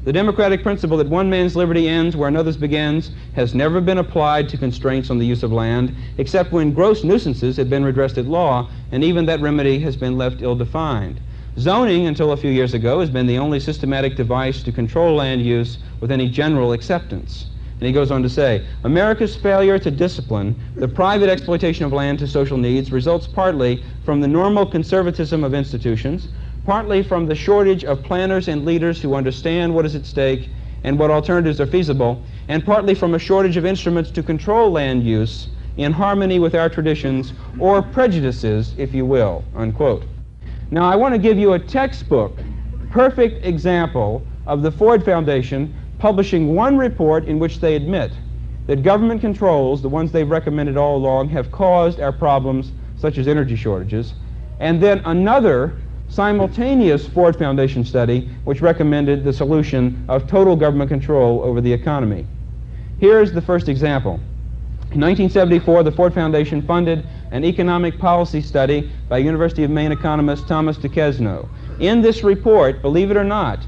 The democratic principle that one man's liberty ends where another's begins has never been applied to constraints on the use of land, except when gross nuisances have been redressed at law, and even that remedy has been left ill-defined. Zoning, until a few years ago, has been the only systematic device to control land use with any general acceptance. And he goes on to say, America's failure to discipline the private exploitation of land to social needs results partly from the normal conservatism of institutions, partly from the shortage of planners and leaders who understand what is at stake and what alternatives are feasible, and partly from a shortage of instruments to control land use in harmony with our traditions, or prejudices, if you will, unquote. Now, I want to give you a textbook, perfect example of the Ford Foundation publishing one report in which they admit that government controls, the ones they've recommended all along, have caused our problems, such as energy shortages, and then another simultaneous Ford Foundation study which recommended the solution of total government control over the economy. Here's the first example. In 1974, the Ford Foundation funded an economic policy study by University of Maine economist Thomas Duquesneau. In this report, believe it or not,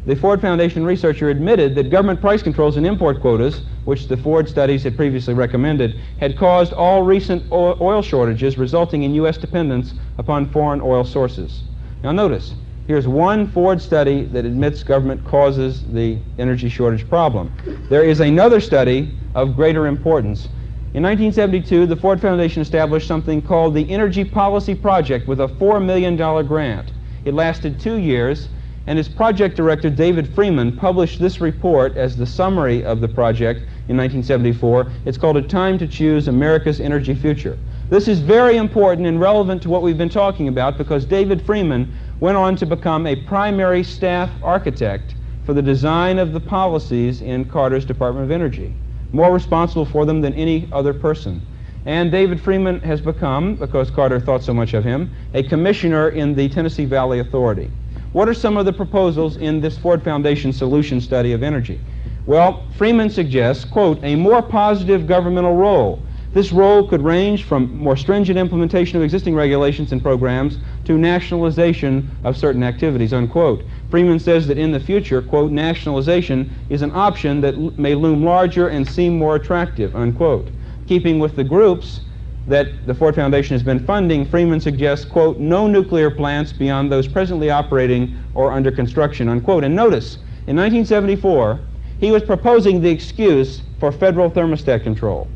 the Ford Foundation researcher admitted that government price controls and import quotas, which the Ford studies had previously recommended, had caused all recent oil shortages, resulting in U.S. dependence upon foreign oil sources. Now notice, here's one Ford study that admits government causes the energy shortage problem. There is another study of greater importance. In 1972, the Ford Foundation established something called the Energy Policy Project with a $4 million grant. It lasted 2 years, and its project director, David Freeman, published this report as the summary of the project in 1974. It's called A Time to Choose America's Energy Future. This is very important and relevant to what we've been talking about, because David Freeman went on to become a primary staff architect for the design of the policies in Carter's Department of Energy, more responsible for them than any other person. And David Freeman has become, because Carter thought so much of him, a commissioner in the Tennessee Valley Authority. What are some of the proposals in this Ford Foundation solution study of energy? Well, Freeman suggests, quote, a more positive governmental role. This role could range from more stringent implementation of existing regulations and programs to nationalization of certain activities, unquote. Freeman says that in the future, quote, nationalization is an option that may loom larger and seem more attractive, unquote. Keeping with the groups that the Ford Foundation has been funding, Freeman suggests, quote, no nuclear plants beyond those presently operating or under construction, unquote. And notice, in 1974, he was proposing the excuse for federal thermostat control.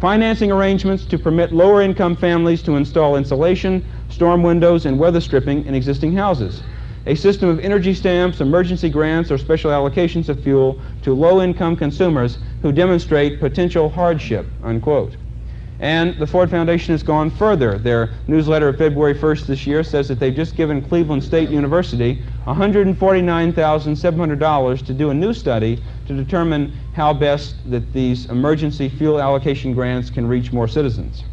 Financing arrangements to permit lower-income families to install insulation, storm windows, and weather stripping in existing houses. A system of energy stamps, emergency grants, or special allocations of fuel to low-income consumers who demonstrate potential hardship, unquote. And the Ford Foundation has gone further. Their newsletter of February 1st this year says that they've just given Cleveland State University $149,700 to do a new study to determine how best that these emergency fuel allocation grants can reach more citizens.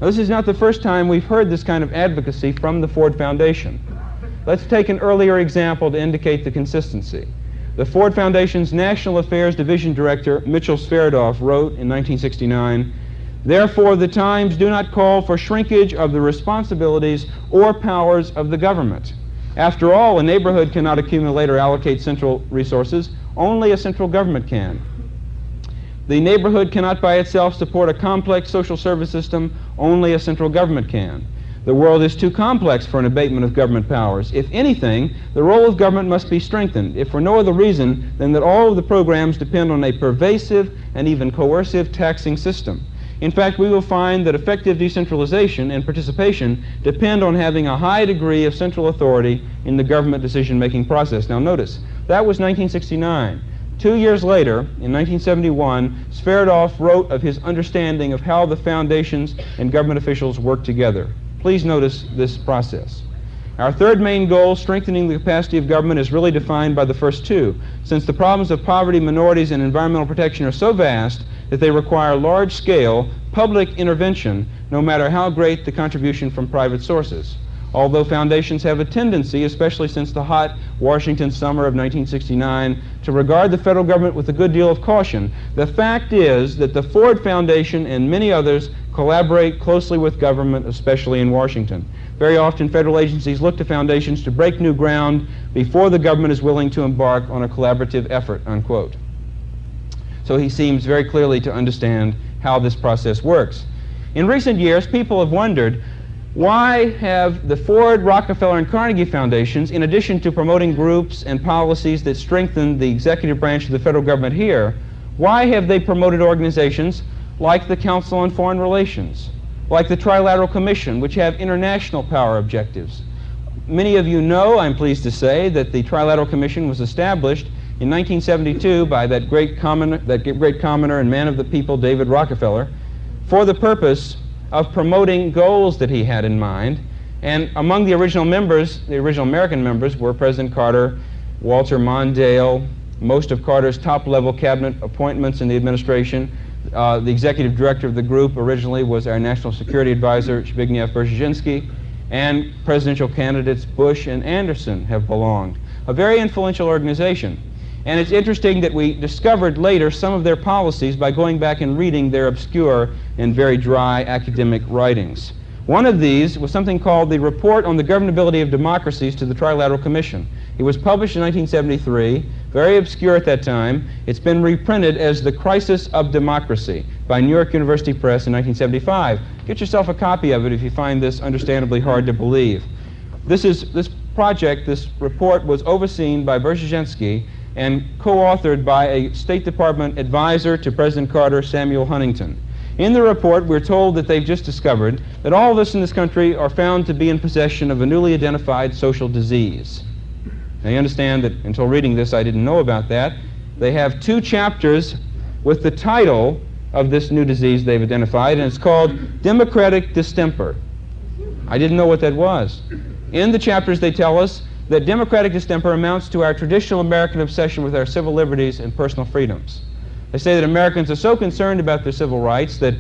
Now, this is not the first time we've heard this kind of advocacy from the Ford Foundation. Let's take an earlier example to indicate the consistency. The Ford Foundation's National Affairs Division Director, Mitchell Sverdov, wrote in 1969, therefore, the times do not call for shrinkage of the responsibilities or powers of the government. After all, a neighborhood cannot accumulate or allocate central resources. Only a central government can. The neighborhood cannot by itself support a complex social service system. Only a central government can. The world is too complex for an abatement of government powers. If anything, the role of government must be strengthened, if for no other reason than that all of the programs depend on a pervasive and even coercive taxing system. In fact, we will find that effective decentralization and participation depend on having a high degree of central authority in the government decision-making process. Now notice, that was 1969. 2 years later, in 1971, Sverdov wrote of his understanding of how the foundations and government officials work together. Please notice this process. Our third main goal, strengthening the capacity of government, is really defined by the first two, since the problems of poverty, minorities, and environmental protection are so vast that they require large-scale public intervention, no matter how great the contribution from private sources. Although foundations have a tendency, especially since the hot Washington summer of 1969, to regard the federal government with a good deal of caution, the fact is that the Ford Foundation and many others collaborate closely with government, especially in Washington. Very often, federal agencies look to foundations to break new ground before the government is willing to embark on a collaborative effort, unquote. So he seems very clearly to understand how this process works. In recent years, people have wondered, why have the Ford, Rockefeller, and Carnegie foundations, in addition to promoting groups and policies that strengthen the executive branch of the federal government here, why have they promoted organizations like the Council on Foreign Relations, like the Trilateral Commission, which have international power objectives? Many of you know, I'm pleased to say, that the Trilateral Commission was established in 1972 by that great commoner and man of the people, David Rockefeller, for the purpose of promoting goals that he had in mind. And among the original members, the original American members, were President Carter, Walter Mondale, most of Carter's top-level cabinet appointments in the administration. The executive director of the group originally was our national security advisor, Zbigniew Brzezinski, and presidential candidates Bush and Anderson have belonged. A very influential organization. And it's interesting that we discovered later some of their policies by going back and reading their obscure and very dry academic writings. One of these was something called the Report on the Governability of Democracies to the Trilateral Commission. It was published in 1973, very obscure at that time. It's been reprinted as The Crisis of Democracy by New York University Press in 1975. Get yourself a copy of it if you find this understandably hard to believe. This project, this report, was overseen by Brzezinski and co-authored by a State Department advisor to President Carter, Samuel Huntington. In the report, we're told that they've just discovered that all of us in this country are found to be in possession of a newly identified social disease. Now, you understand that until reading this, I didn't know about that. They have 2 chapters with the title of this new disease they've identified, and it's called Democratic Distemper. I didn't know what that was. In the chapters, they tell us that democratic distemper amounts to our traditional American obsession with our civil liberties and personal freedoms. They say that Americans are so concerned about their civil rights that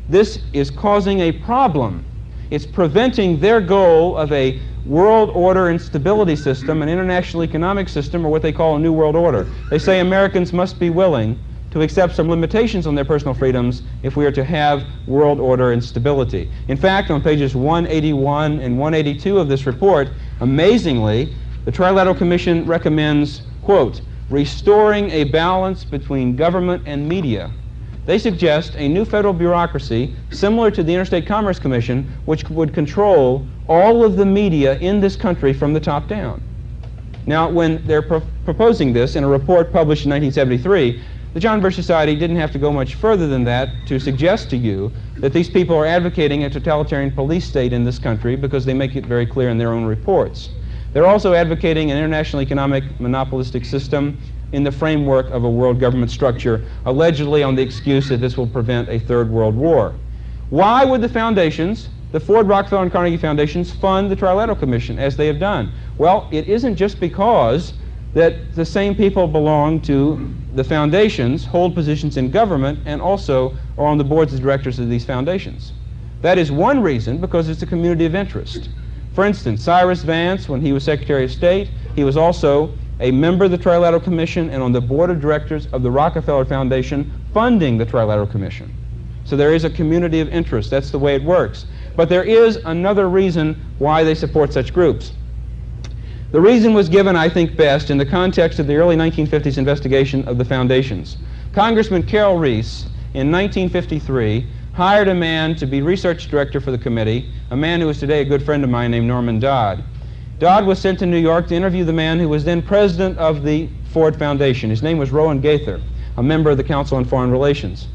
this is causing a problem. It's preventing their goal of a world order and stability system, an international economic system, or what they call a new world order. They say Americans must be willing to accept some limitations on their personal freedoms if we are to have world order and stability. In fact, on pages 181 and 182 of this report, amazingly, the Trilateral Commission recommends, quote, restoring a balance between government and media. They suggest a new federal bureaucracy similar to the Interstate Commerce Commission, which would control all of the media in this country from the top down. Now, when they're proposing this in a report published in 1973, the John Birch Society didn't have to go much further than that to suggest to you that these people are advocating a totalitarian police state in this country, because they make it very clear in their own reports. They're also advocating an international economic monopolistic system in the framework of a world government structure, allegedly on the excuse that this will prevent a third world war. Why would the foundations, the Ford, Rockefeller, and Carnegie foundations, fund the Trilateral Commission as they have done? Well, it isn't just because that the same people belong to the foundations, hold positions in government, and also are on the boards of directors of these foundations. That is one reason, because it's a community of interest. For instance, Cyrus Vance, when he was Secretary of State, he was also a member of the Trilateral Commission and on the board of directors of the Rockefeller Foundation funding the Trilateral Commission. So there is a community of interest. That's the way it works. But there is another reason why they support such groups. The reason was given, I think, best in the context of the early 1950s investigation of the foundations. Congressman Carroll Reese, in 1953, hired a man to be research director for the committee, a man who is today a good friend of mine named Norman Dodd. Dodd was sent to New York to interview the man who was then president of the Ford Foundation. His name was Rowan Gaither, a member of the Council on Foreign Relations.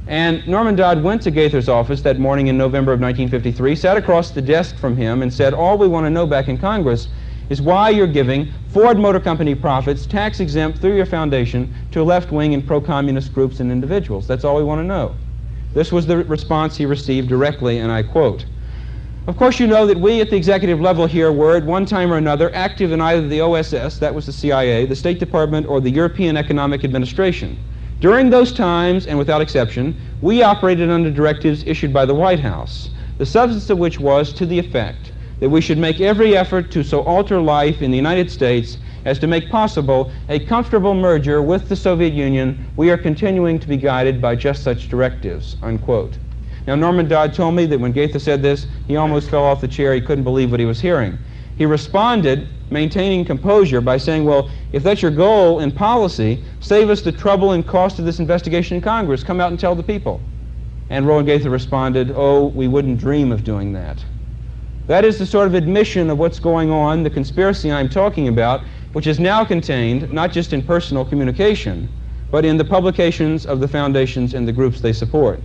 And Norman Dodd went to Gaither's office that morning in November of 1953, sat across the desk from him, and said, all we want to know back in Congress is why you're giving Ford Motor Company profits tax-exempt through your foundation to left-wing and pro-communist groups and individuals. That's all we want to know. This was the response he received directly, and I quote, of course you know that we at the executive level here were at one time or another active in either the OSS, that was the CIA, the State Department, or the European Economic Administration. During those times, and without exception, we operated under directives issued by the White House, the substance of which was to the effect that we should make every effort to so alter life in the United States as to make possible a comfortable merger with the Soviet Union. We are continuing to be guided by just such directives, unquote. Now, Norman Dodd told me that when Gaither said this, he almost fell off the chair. He couldn't believe what he was hearing. He responded, maintaining composure, by saying, well, if that's your goal in policy, save us the trouble and cost of this investigation in Congress. Come out and tell the people. And Rowan Gaither responded, oh, we wouldn't dream of doing that. That is the sort of admission of what's going on, the conspiracy I'm talking about, which is now contained not just in personal communication, but in the publications of the foundations and the groups they support.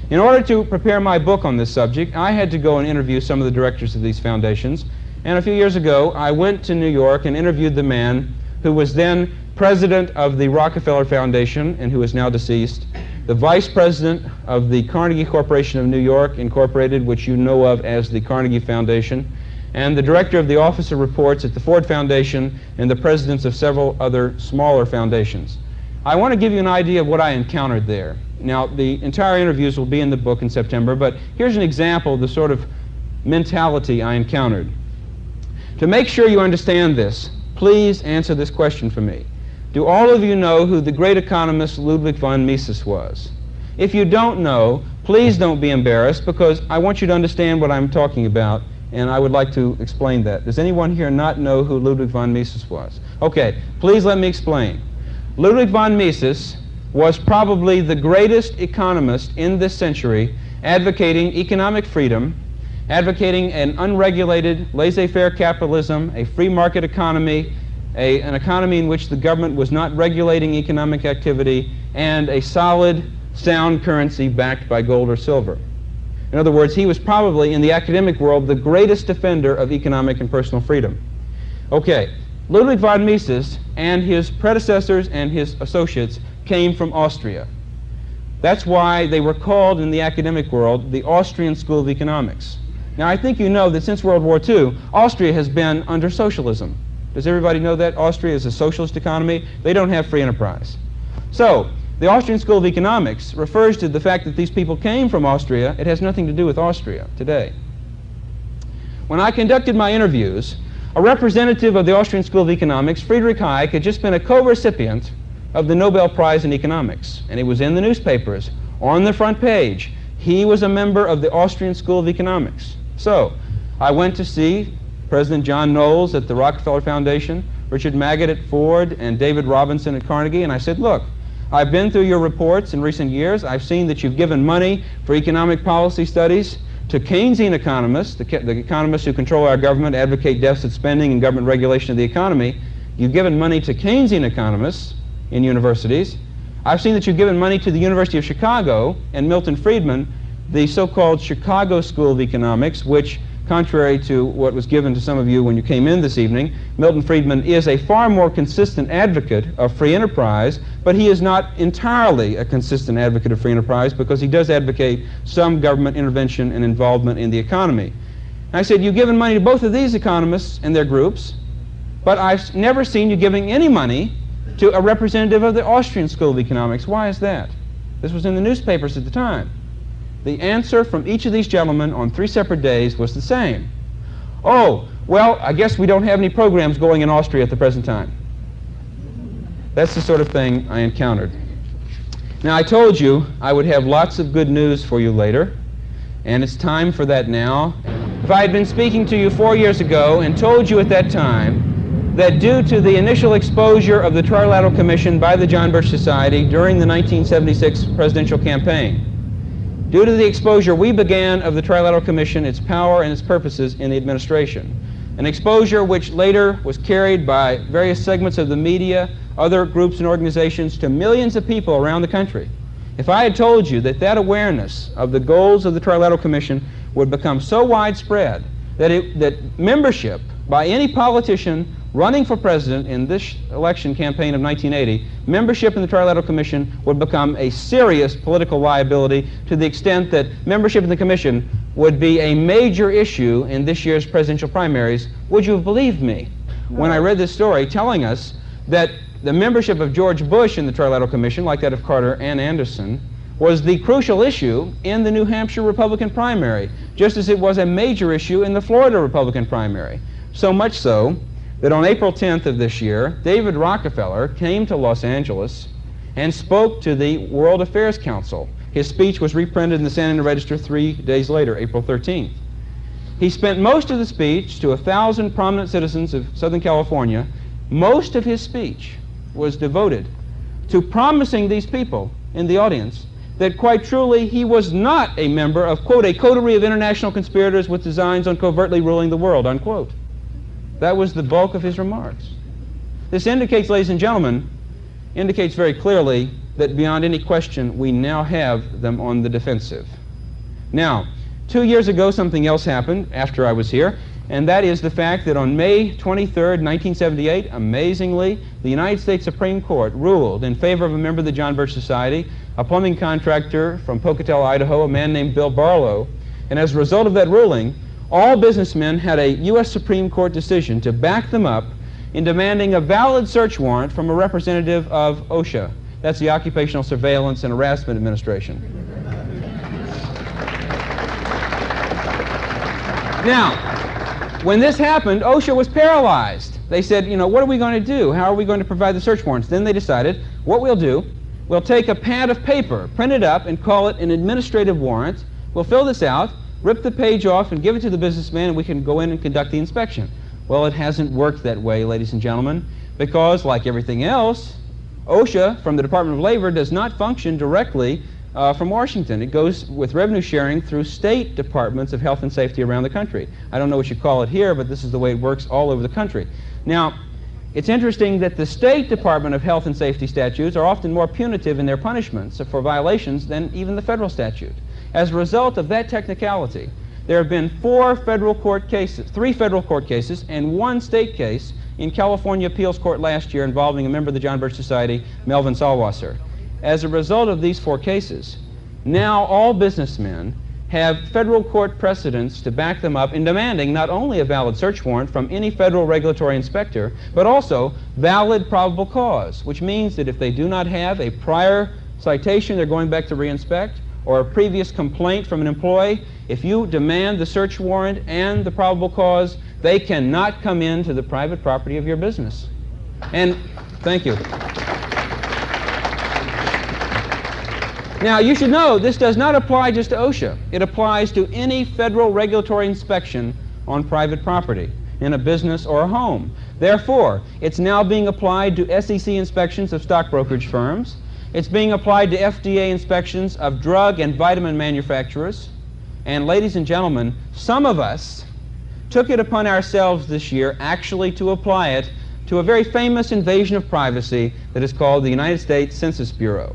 In order to prepare my book on this subject, I had to go and interview some of the directors of these foundations. And a few years ago, I went to New York and interviewed the man who was then president of the Rockefeller Foundation and who is now deceased, the vice president of the Carnegie Corporation of New York, Incorporated, which you know of as the Carnegie Foundation, and the director of the Office of Reports at the Ford Foundation, and the presidents of several other smaller foundations. I want to give you an idea of what I encountered there. Now, the entire interviews will be in the book in September, but here's an example of the sort of mentality I encountered. To make sure you understand this, please answer this question for me. Do all of you know who the great economist Ludwig von Mises was? If you don't know, please don't be embarrassed, because I want you to understand what I'm talking about, and I would like to explain that. Does anyone here not know who Ludwig von Mises was? Okay, please let me explain. Ludwig von Mises was probably the greatest economist in this century, advocating economic freedom, advocating an unregulated, laissez-faire capitalism, a free market economy, an economy in which the government was not regulating economic activity, and a solid, sound currency backed by gold or silver. In other words, he was probably, in the academic world, the greatest defender of economic and personal freedom. Okay, Ludwig von Mises and his predecessors and his associates came from Austria. That's why they were called in the academic world the Austrian School of Economics. Now, I think you know that since World War II, Austria has been under socialism. Does everybody know that? Austria is a socialist economy. They don't have free enterprise. So, the Austrian School of Economics refers to the fact that these people came from Austria. It has nothing to do with Austria today. When I conducted my interviews, a representative of the Austrian School of Economics, Friedrich Hayek, had just been a co-recipient of the Nobel Prize in Economics, and it was in the newspapers, on the front page. He was a member of the Austrian School of Economics. So, I went to see President John Knowles at the Rockefeller Foundation, Richard Maggott at Ford, and David Robinson at Carnegie, and I said, look, I've been through your reports in recent years. I've seen that you've given money for economic policy studies to Keynesian economists, the economists who control our government, advocate deficit spending and government regulation of the economy. You've given money to Keynesian economists in universities. I've seen that you've given money to the University of Chicago and Milton Friedman, the so-called Chicago School of Economics, which, contrary to what was given to some of you when you came in this evening, Milton Friedman is a far more consistent advocate of free enterprise, but he is not entirely a consistent advocate of free enterprise because he does advocate some government intervention and involvement in the economy. And I said, you've given money to both of these economists and their groups, but I've never seen you giving any money to a representative of the Austrian School of Economics. Why is that? This was in the newspapers at the time. The answer from each of these gentlemen on 3 separate days was the same. Oh, well, I guess we don't have any programs going in Austria at the present time. That's the sort of thing I encountered. Now, I told you I would have lots of good news for you later, and it's time for that now. If I had been speaking to you 4 years ago and told you at that time that due to the initial exposure of the Trilateral Commission by the John Birch Society during the 1976 presidential campaign, due to the exposure we began of the Trilateral Commission, its power and its purposes in the administration, an exposure which later was carried by various segments of the media, other groups and organizations to millions of people around the country. If I had told you that that awareness of the goals of the Trilateral Commission would become so widespread that membership by any politician running for president in this election campaign of 1980, membership in the Trilateral Commission would become a serious political liability to the extent that membership in the Commission would be a major issue in this year's presidential primaries, would you have believed me when I read this story telling us that the membership of George Bush in the Trilateral Commission, like that of Carter and Anderson, was the crucial issue in the New Hampshire Republican primary, just as it was a major issue in the Florida Republican primary. So much so that on April 10th of this year, David Rockefeller came to Los Angeles and spoke to the World Affairs Council. His speech was reprinted in the San Antonio Register 3 days later, April 13th. He spent most of the speech to 1,000 prominent citizens of Southern California. Most of his speech was devoted to promising these people in the audience that quite truly he was not a member of, quote, a coterie of international conspirators with designs on covertly ruling the world, unquote. That was the bulk of his remarks. This indicates, ladies and gentlemen, indicates very clearly that beyond any question, we now have them on the defensive. Now, 2 years ago, something else happened after I was here, and that is the fact that on May 23rd, 1978, amazingly, the United States Supreme Court ruled in favor of a member of the John Birch Society, a plumbing contractor from Pocatello, Idaho, a man named Bill Barlow. And as a result of that ruling, all businessmen had a U.S. Supreme Court decision to back them up in demanding a valid search warrant from a representative of OSHA. That's the Occupational Surveillance and Harassment Administration. Now, when this happened, OSHA was paralyzed. They said, you know, what are we going to do? How are we going to provide the search warrants? Then they decided, what we'll do, we'll take a pad of paper, print it up, and call it an administrative warrant. We'll fill this out, rip the page off and give it to the businessman, and we can go in and conduct the inspection. Well, it hasn't worked that way, ladies and gentlemen, because like everything else, OSHA from the Department of Labor does not function directly from Washington. It goes with revenue sharing through state departments of health and safety around the country. I don't know what you call it here, but this is the way it works all over the country. Now, it's interesting that the State Department of Health and Safety statutes are often more punitive in their punishments for violations than even the federal statute. As a result of that technicality, there have been 3 federal court cases, and 1 state case in California Appeals Court last year involving a member of the John Birch Society, Melvin Salwasser. As a result of these 4 cases, now all businessmen have federal court precedents to back them up in demanding not only a valid search warrant from any federal regulatory inspector, but also valid probable cause, which means that if they do not have a prior citation they're going back to reinspect, or a previous complaint from an employee, if you demand the search warrant and the probable cause, they cannot come into the private property of your business. And thank you. Now, you should know this does not apply just to OSHA. It applies to any federal regulatory inspection on private property, in a business or a home. Therefore, it's now being applied to SEC inspections of stock brokerage firms. It's being applied to FDA inspections of drug and vitamin manufacturers. And ladies and gentlemen, some of us took it upon ourselves this year actually to apply it to a very famous invasion of privacy that is called the United States Census Bureau.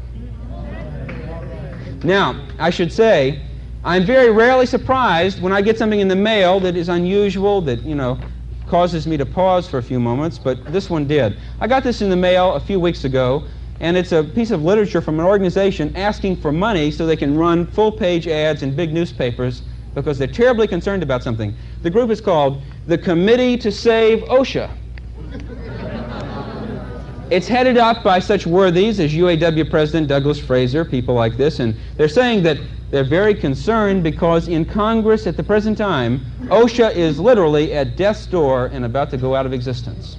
Now, I should say, I'm very rarely surprised when I get something in the mail that is unusual, that, causes me to pause for a few moments, but this one did. I got this in the mail a few weeks ago, and it's a piece of literature from an organization asking for money so they can run full-page ads in big newspapers because they're terribly concerned about something. The group is called the Committee to Save OSHA. It's headed up by such worthies as UAW President Douglas Fraser, people like this, and they're saying that they're very concerned because in Congress at the present time, OSHA is literally at death's door and about to go out of existence.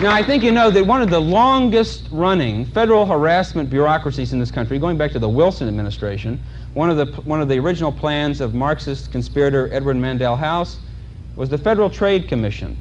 Now, I think you know that one of the longest-running federal harassment bureaucracies in this country, going back to the Wilson administration, one of the original plans of Marxist conspirator Edward Mandel House, was the Federal Trade Commission.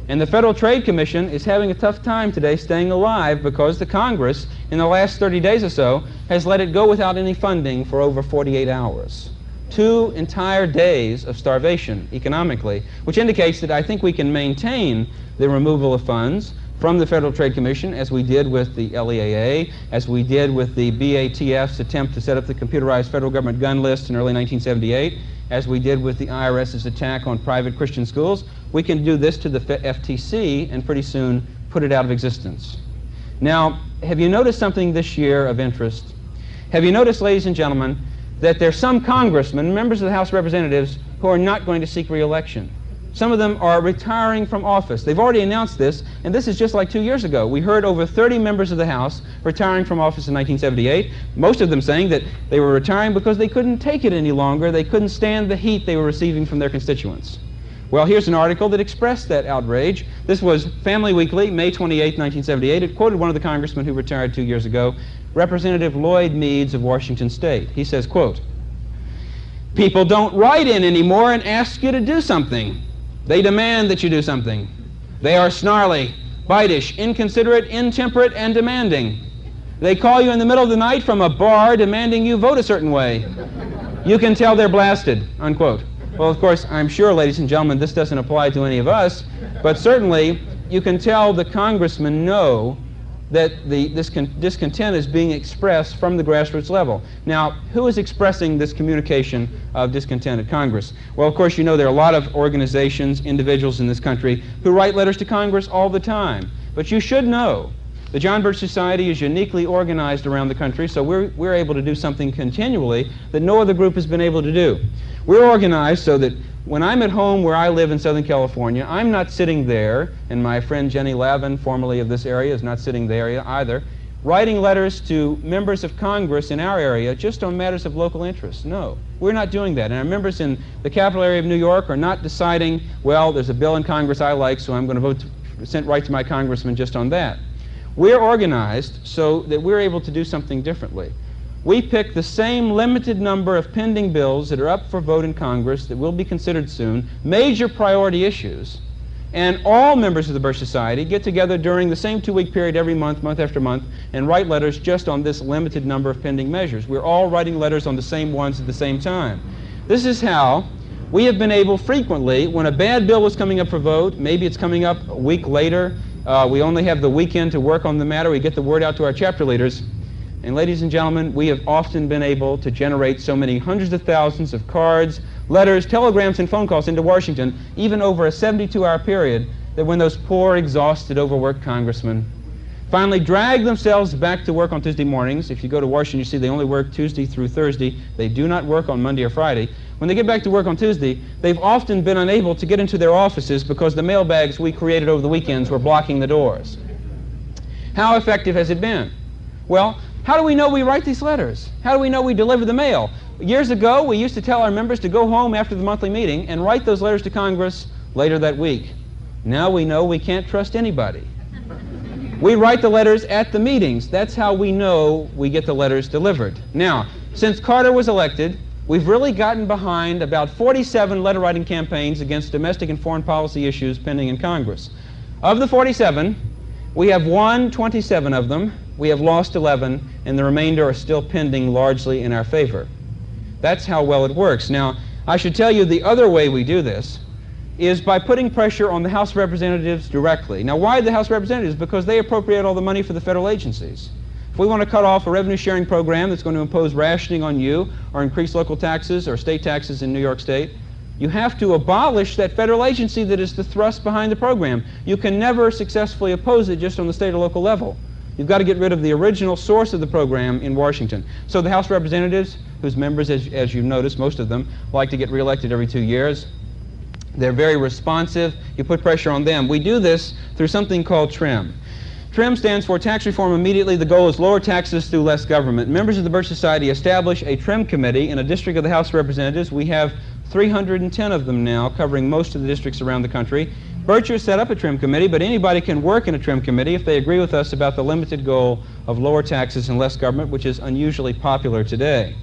And the Federal Trade Commission is having a tough time today staying alive because the Congress, in the last 30 days or so, has let it go without any funding for over 48 hours. 2 entire days of starvation economically, which indicates that I think we can maintain the removal of funds from the Federal Trade Commission, as we did with the LEAA, as we did with the BATF's attempt to set up the computerized federal government gun list in early 1978, as we did with the IRS's attack on private Christian schools. We can do this to the FTC and pretty soon put it out of existence. Now, have you noticed something this year of interest? Have you noticed, ladies and gentlemen, that there are some congressmen, members of the House of Representatives, who are not going to seek re-election? Some of them are retiring from office. They've already announced this, and this is just like 2 years ago. We heard over 30 members of the House retiring from office in 1978, most of them saying that they were retiring because they couldn't take it any longer. They couldn't stand the heat they were receiving from their constituents. Well, here's an article that expressed that outrage. This was Family Weekly, May 28, 1978. It quoted one of the congressmen who retired 2 years ago, Representative Lloyd Meads of Washington State. He says, quote, "People don't write in anymore and ask you to do something. They demand that you do something. They are snarly, bitish, inconsiderate, intemperate, and demanding. They call you in the middle of the night from a bar demanding you vote a certain way. You can tell they're blasted," unquote. Well, of course, I'm sure, ladies and gentlemen, this doesn't apply to any of us, but certainly you can tell the congressmen know that this discontent is being expressed from the grassroots level. Now, who is expressing this communication of discontent at Congress? Well, of course, you know there are a lot of organizations, individuals in this country who write letters to Congress all the time. But you should know the John Birch Society is uniquely organized around the country, so we're able to do something continually that no other group has been able to do. We're organized so that when I'm at home where I live in Southern California, I'm not sitting there, and my friend Jenny Lavin, formerly of this area, is not sitting there either, writing letters to members of Congress in our area just on matters of local interest. No, we're not doing that. And our members in the capital area of New York are not deciding, well, there's a bill in Congress I like, so I'm going to vote sent right to my congressman just on that. We're organized so that we're able to do something differently. We pick the same limited number of pending bills that are up for vote in Congress that will be considered soon, major priority issues, and all members of the Birch Society get together during the same 2-week period every month, month after month, and write letters just on this limited number of pending measures. We're all writing letters on the same ones at the same time. This is how we have been able frequently, when a bad bill was coming up for vote, maybe it's coming up a week later, we only have the weekend to work on the matter, we get the word out to our chapter leaders, and ladies and gentlemen, we have often been able to generate so many hundreds of thousands of cards, letters, telegrams, and phone calls into Washington, even over a 72-hour period, that when those poor, exhausted, overworked congressmen finally drag themselves back to work on Tuesday mornings. If you go to Washington, you see they only work Tuesday through Thursday. They do not work on Monday or Friday. When they get back to work on Tuesday, they've often been unable to get into their offices because the mailbags we created over the weekends were blocking the doors. How effective has it been? Well, How do we know we write these letters? How do we know we deliver the mail? Years ago, we used to tell our members to go home after the monthly meeting and write those letters to Congress later that week. Now we know we can't trust anybody. We write the letters at the meetings. That's how we know we get the letters delivered. Now, since Carter was elected, we've really gotten behind about 47 letter-writing campaigns against domestic and foreign policy issues pending in Congress. Of the 47, we have won 27 of them, we have lost 11, and the remainder are still pending largely in our favor. That's how well it works. Now, I should tell you the other way we do this is by putting pressure on the House of Representatives directly. Now, why the House of Representatives? Because they appropriate all the money for the federal agencies. If we want to cut off a revenue-sharing program that's going to impose rationing on you or increase local taxes or state taxes in New York State, you have to abolish that federal agency that is the thrust behind the program. You can never successfully oppose it just on the state or local level. You've got to get rid of the original source of the program in Washington. So the House of Representatives, whose members, as you've noticed, most of them like to get reelected every 2 years, they're very responsive. You put pressure on them. We do this through something called TRIM. TRIM stands for Tax Reform Immediately. The goal is lower taxes through less government. Members of the Birch Society establish a TRIM committee in a district of the House of Representatives. We have 310 of them now, covering most of the districts around the country. Birchers set up a TRIM committee, but anybody can work in a TRIM committee if they agree with us about the limited goal of lower taxes and less government, which is unusually popular today.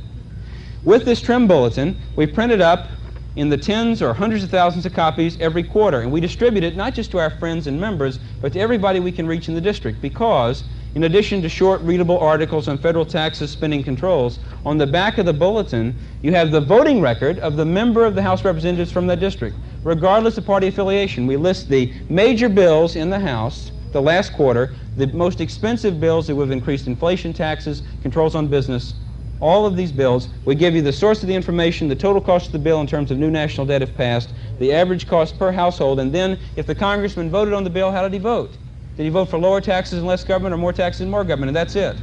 With this TRIM bulletin, we print it up in the tens or hundreds of thousands of copies every quarter, and we distribute it not just to our friends and members, but to everybody we can reach in the district, because in addition to short readable articles on federal taxes, spending controls, on the back of the bulletin you have the voting record of the member of the House of Representatives from that district, regardless of party affiliation. We list the major bills in the House the last quarter, the most expensive bills that would have increased inflation, taxes, controls on business, all of these bills. We give you the source of the information, the total cost of the bill in terms of new national debt if passed, the average cost per household, and then if the congressman voted on the bill, how did he vote? Did he vote for lower taxes and less government, or more taxes and more government? And that's it.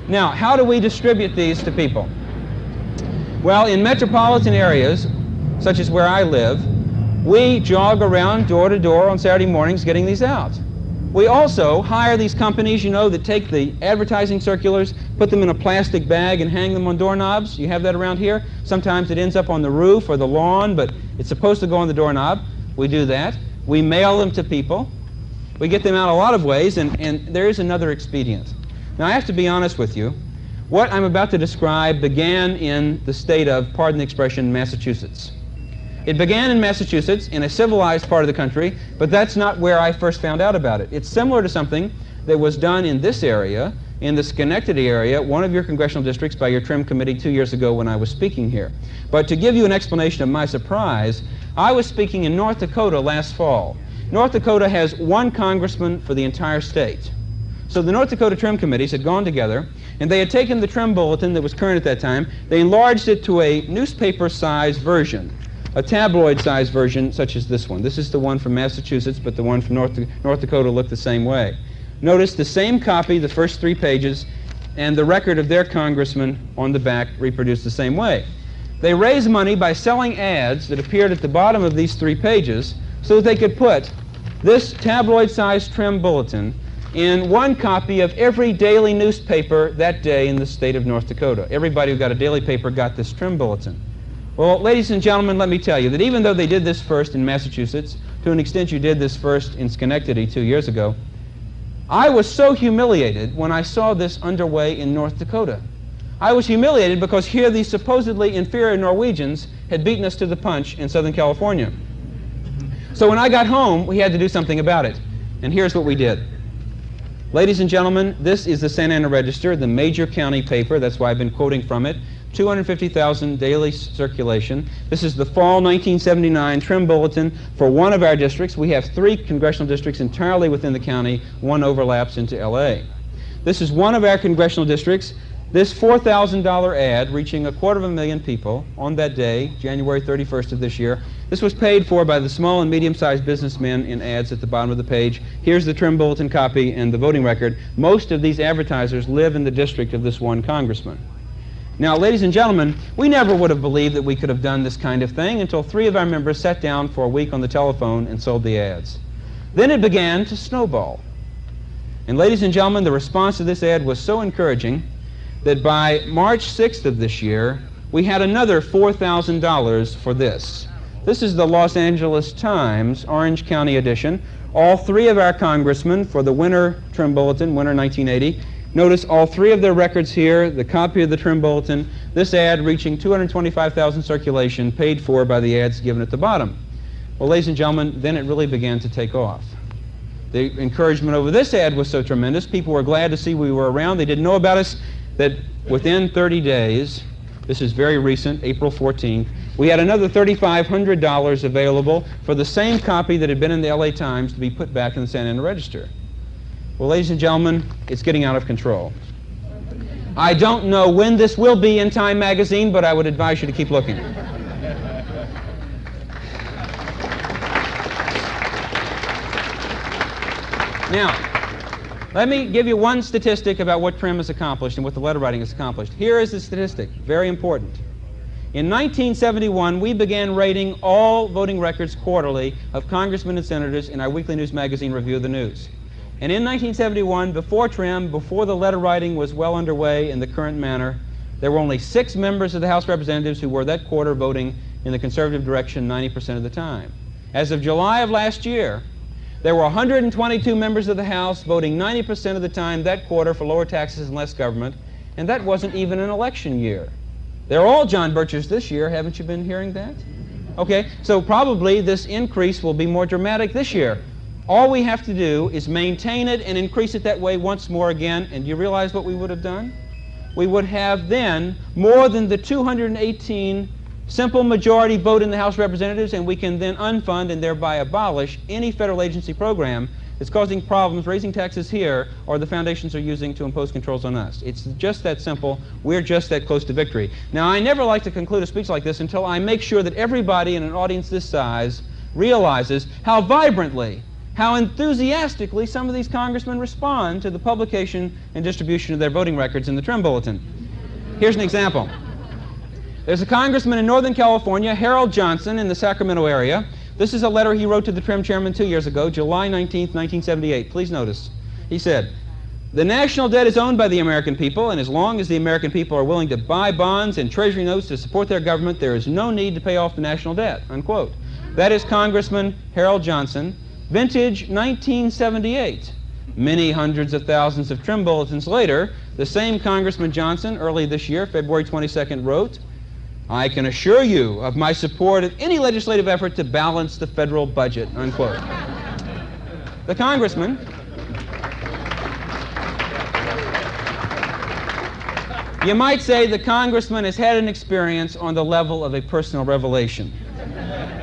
Now, how do we distribute these to people? Well, in metropolitan areas, such as where I live, we jog around door to door on Saturday mornings getting these out. We also hire these companies, you know, that take the advertising circulars, put them in a plastic bag and hang them on doorknobs. You have that around here. Sometimes it ends up on the roof or the lawn, but it's supposed to go on the doorknob. We do that. We mail them to people. We get them out a lot of ways, and there is another expedient. Now, I have to be honest with you. What I'm about to describe began in the state of, pardon the expression, Massachusetts. It began in Massachusetts, in a civilized part of the country, but that's not where I first found out about it. It's similar to something that was done in this area, in the Schenectady area, one of your congressional districts, by your TRIM committee 2 years ago when I was speaking here. But to give you an explanation of my surprise, I was speaking in North Dakota last fall. North Dakota has one congressman for the entire state. So the North Dakota TRIM committees had gone together, and they had taken the TRIM bulletin that was current at that time, they enlarged it to a newspaper-sized version, a tabloid-sized version such as this one. This is the one from Massachusetts, but the one from North Dakota looked the same way. Notice the same copy, the first 3 pages, and the record of their congressman on the back reproduced the same way. They raised money by selling ads that appeared at the bottom of these 3 pages so that they could put this tabloid-sized TRIM bulletin in one copy of every daily newspaper that day in the state of North Dakota. Everybody who got a daily paper got this TRIM bulletin. Well, ladies and gentlemen, let me tell you that even though they did this first in Massachusetts, to an extent you did this first in Schenectady 2 years ago, I was so humiliated when I saw this underway in North Dakota. I was humiliated because here these supposedly inferior Norwegians had beaten us to the punch in Southern California. So when I got home, we had to do something about it. And here's what we did. Ladies and gentlemen, this is the Santa Ana Register, the major county paper. That's why I've been quoting from it. 250,000 daily circulation. This is the fall 1979 TRIM bulletin for one of our districts. We have 3 congressional districts entirely within the county. One overlaps into LA. This is one of our congressional districts. This $4,000 ad reaching 250,000 people on that day, January 31st of this year. This was paid for by the small and medium-sized businessmen in ads at the bottom of the page. Here's the TRIM bulletin copy and the voting record. Most of these advertisers live in the district of this one congressman. Now, ladies and gentlemen, we never would have believed that we could have done this kind of thing until 3 of our members sat down for a week on the telephone and sold the ads. Then it began to snowball. And ladies and gentlemen, the response to this ad was so encouraging that by March 6th of this year, we had another $4,000 for this. This is the Los Angeles Times Orange County edition. All three of our congressmen for the Winter Trim Bulletin, Winter 1980. Notice all three of their records here, the copy of the Trim Bulletin, this ad reaching 225,000 circulation, paid for by the ads given at the bottom. Well, ladies and gentlemen, then it really began to take off. The encouragement over this ad was so tremendous, people were glad to see we were around. They didn't know about us, that within 30 days, this is very recent, April 14th, we had another $3,500 available for the same copy that had been in the LA Times to be put back in the Santa Ana Register. Well, ladies and gentlemen, it's getting out of control. I don't know when this will be in Time magazine, but I would advise you to keep looking. Now, let me give you one statistic about what Trim has accomplished and what the letter writing has accomplished. Here is the statistic, very important. In 1971, we began rating all voting records quarterly of congressmen and senators in our weekly news magazine, Review of the News. And in 1971, before Trim, before the letter writing was well underway in the current manner, there were only 6 members of the House of Representatives who were that quarter voting in the conservative direction 90% of the time. As of July of last year, there were 122 members of the House voting 90% of the time that quarter for lower taxes and less government, and that wasn't even an election year. They're all John Birchers this year. Haven't you been hearing that? Okay, so probably this increase will be more dramatic this year. All we have to do is maintain it and increase it that way once more again, and do you realize what we would have done? We would have then more than the 218 simple majority vote in the House of Representatives, and we can then unfund and thereby abolish any federal agency program that's causing problems, raising taxes here, or the foundations are using to impose controls on us. It's just that simple. We're just that close to victory. Now, I never like to conclude a speech like this until I make sure that everybody in an audience this size realizes how vibrantly, how enthusiastically some of these congressmen respond to the publication and distribution of their voting records in the Trim Bulletin. Here's an example. There's a congressman in Northern California, Harold Johnson, in the Sacramento area. This is a letter he wrote to the Trim chairman 2 years ago, July 19, 1978. Please notice. He said, "The national debt is owned by the American people, and as long as the American people are willing to buy bonds and treasury notes to support their government, there is no need to pay off the national debt," unquote. That is Congressman Harold Johnson, vintage 1978. Many hundreds of thousands of Trim Bulletins later, the same Congressman Johnson, early this year, February 22nd, wrote, "I can assure you of my support of any legislative effort to balance the federal budget," unquote. The congressman, you might say the congressman has had an experience on the level of a personal revelation.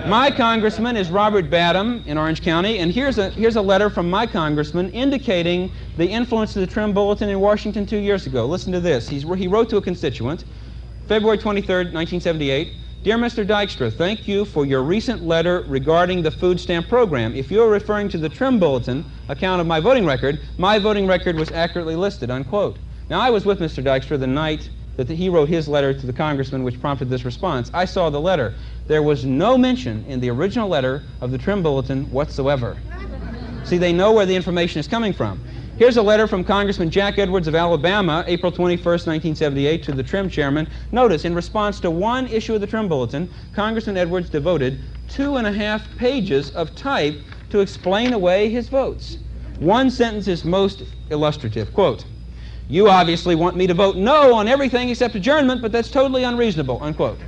My congressman is Robert Badham in Orange County, and here's a letter from my congressman indicating the influence of the Trim Bulletin in Washington 2 years ago. Listen to this. He wrote to a constituent, February 23rd, 1978, "Dear Mr. Dykstra, thank you for your recent letter regarding the food stamp program. If you're referring to the Trim Bulletin account of my voting record was accurately listed," unquote. Now, I was with Mr. Dykstra the night that he wrote his letter to the congressman, which prompted this response. I saw the letter. There was no mention in the original letter of the Trim Bulletin whatsoever. See, they know where the information is coming from. Here's a letter from Congressman Jack Edwards of Alabama, April 21st, 1978, to the Trim chairman. Notice, in response to one issue of the Trim Bulletin, Congressman Edwards devoted 2.5 pages of type to explain away his votes. One sentence is most illustrative. Quote, "You obviously want me to vote no on everything except adjournment, but that's totally unreasonable," unquote.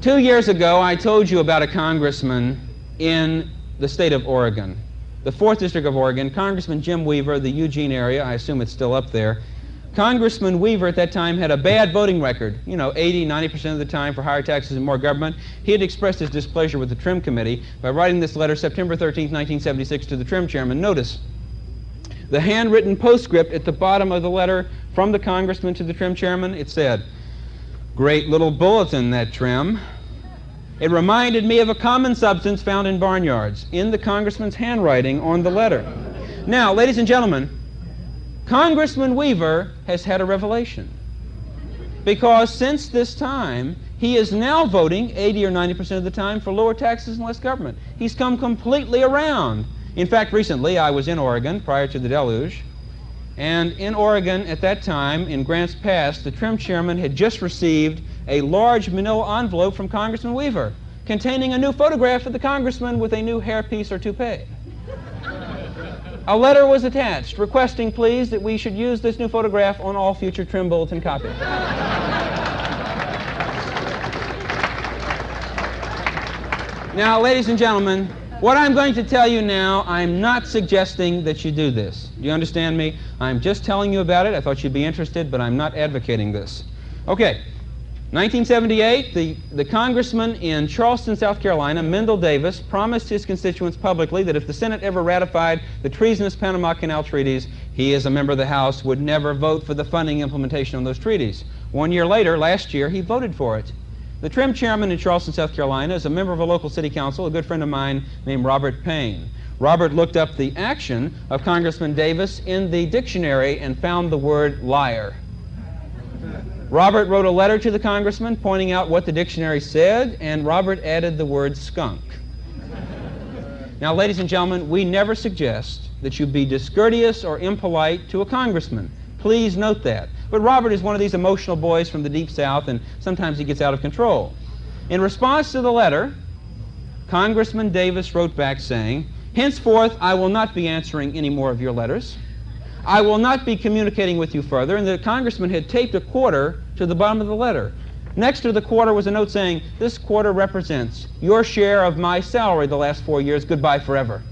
2 years ago, I told you about a congressman in the state of Oregon, the 4th District of Oregon, Congressman Jim Weaver, the Eugene area. I assume it's still up there. Congressman Weaver at that time had a bad voting record, 80, 90% of the time for higher taxes and more government. He had expressed his displeasure with the Trim Committee by writing this letter September 13, 1976 to the Trim chairman. Notice the handwritten postscript at the bottom of the letter from the congressman to the Trim chairman. It said, "Great little bulletin, that Trim. It reminded me of a common substance found in barnyards," in the congressman's handwriting on the letter. Now, ladies and gentlemen, Congressman Weaver has had a revelation, because since this time, he is now voting 80 or 90% of the time for lower taxes and less government. He's come completely around. In fact, recently I was in Oregon prior to the deluge, and in Oregon at that time, in Grants Pass, the trim chairman had just received a large manila envelope from Congressman Weaver containing a new photograph of the congressman with a new hairpiece or toupee. A letter was attached requesting, please, that we should use this new photograph on all future trim bulletin copies. Now, ladies and gentlemen, what I'm going to tell you now, I'm not suggesting that you do this. Do you understand me? I'm just telling you about it. I thought you'd be interested, but I'm not advocating this. Okay. 1978, the congressman in Charleston, South Carolina, Mendel Davis, promised his constituents publicly that if the Senate ever ratified the treasonous Panama Canal treaties, he, as a member of the House, would never vote for the funding implementation of those treaties. 1 year later, last year, he voted for it. The trim chairman in Charleston, South Carolina, is a member of a local city council, a good friend of mine named Robert Payne. Robert looked up the action of Congressman Davis in the dictionary and found the word liar. Robert wrote a letter to the congressman pointing out what the dictionary said, and Robert added the word skunk. Now, ladies and gentlemen, we never suggest that you be discourteous or impolite to a congressman. Please note that. But Robert is one of these emotional boys from the Deep South, and sometimes he gets out of control. In response to the letter, Congressman Davis wrote back saying, "Henceforth, I will not be answering any more of your letters. I will not be communicating with you further," and the congressman had taped a quarter to the bottom of the letter. Next to the quarter was a note saying, "This quarter represents your share of my salary the last 4 years. Goodbye forever."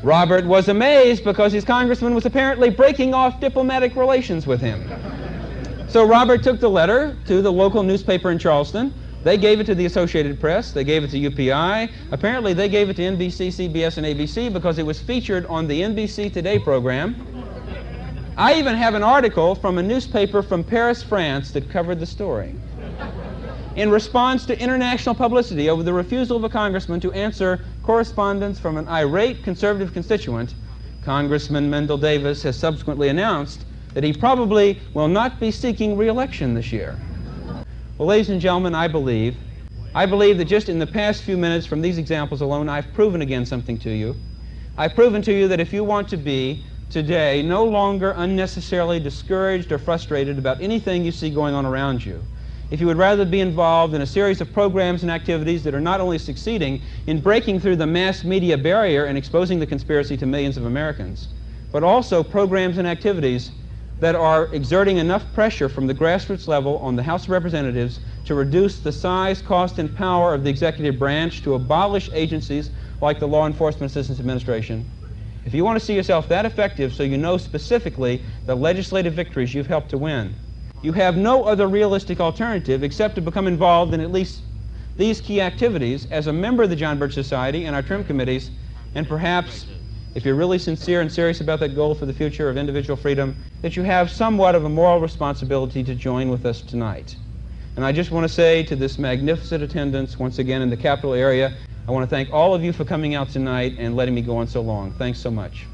Robert was amazed because his congressman was apparently breaking off diplomatic relations with him. So Robert took the letter to the local newspaper in Charleston. They gave it to the Associated Press. They gave it to UPI. Apparently, they gave it to NBC, CBS, and ABC because it was featured on the NBC Today program. I even have an article from a newspaper from Paris, France that covered the story. In response to international publicity over the refusal of a congressman to answer correspondence from an irate conservative constituent, Congressman Mendel Davis has subsequently announced that he probably will not be seeking re-election this year. Well, ladies and gentlemen, I believe that just in the past few minutes from these examples alone, I've proven again something to you. I've proven to you that if you want to be today no longer unnecessarily discouraged or frustrated about anything you see going on around you, if you would rather be involved in a series of programs and activities that are not only succeeding in breaking through the mass media barrier and exposing the conspiracy to millions of Americans, but also programs and activities that are exerting enough pressure from the grassroots level on the House of Representatives to reduce the size, cost, and power of the executive branch, to abolish agencies like the Law Enforcement Assistance Administration. If you want to see yourself that effective so you know specifically the legislative victories you've helped to win, you have no other realistic alternative except to become involved in at least these key activities as a member of the John Birch Society and our trim committees, and perhaps, if you're really sincere and serious about that goal for the future of individual freedom, that you have somewhat of a moral responsibility to join with us tonight. And I just want to say to this magnificent attendance once again in the capital area, I want to thank all of you for coming out tonight and letting me go on so long. Thanks so much.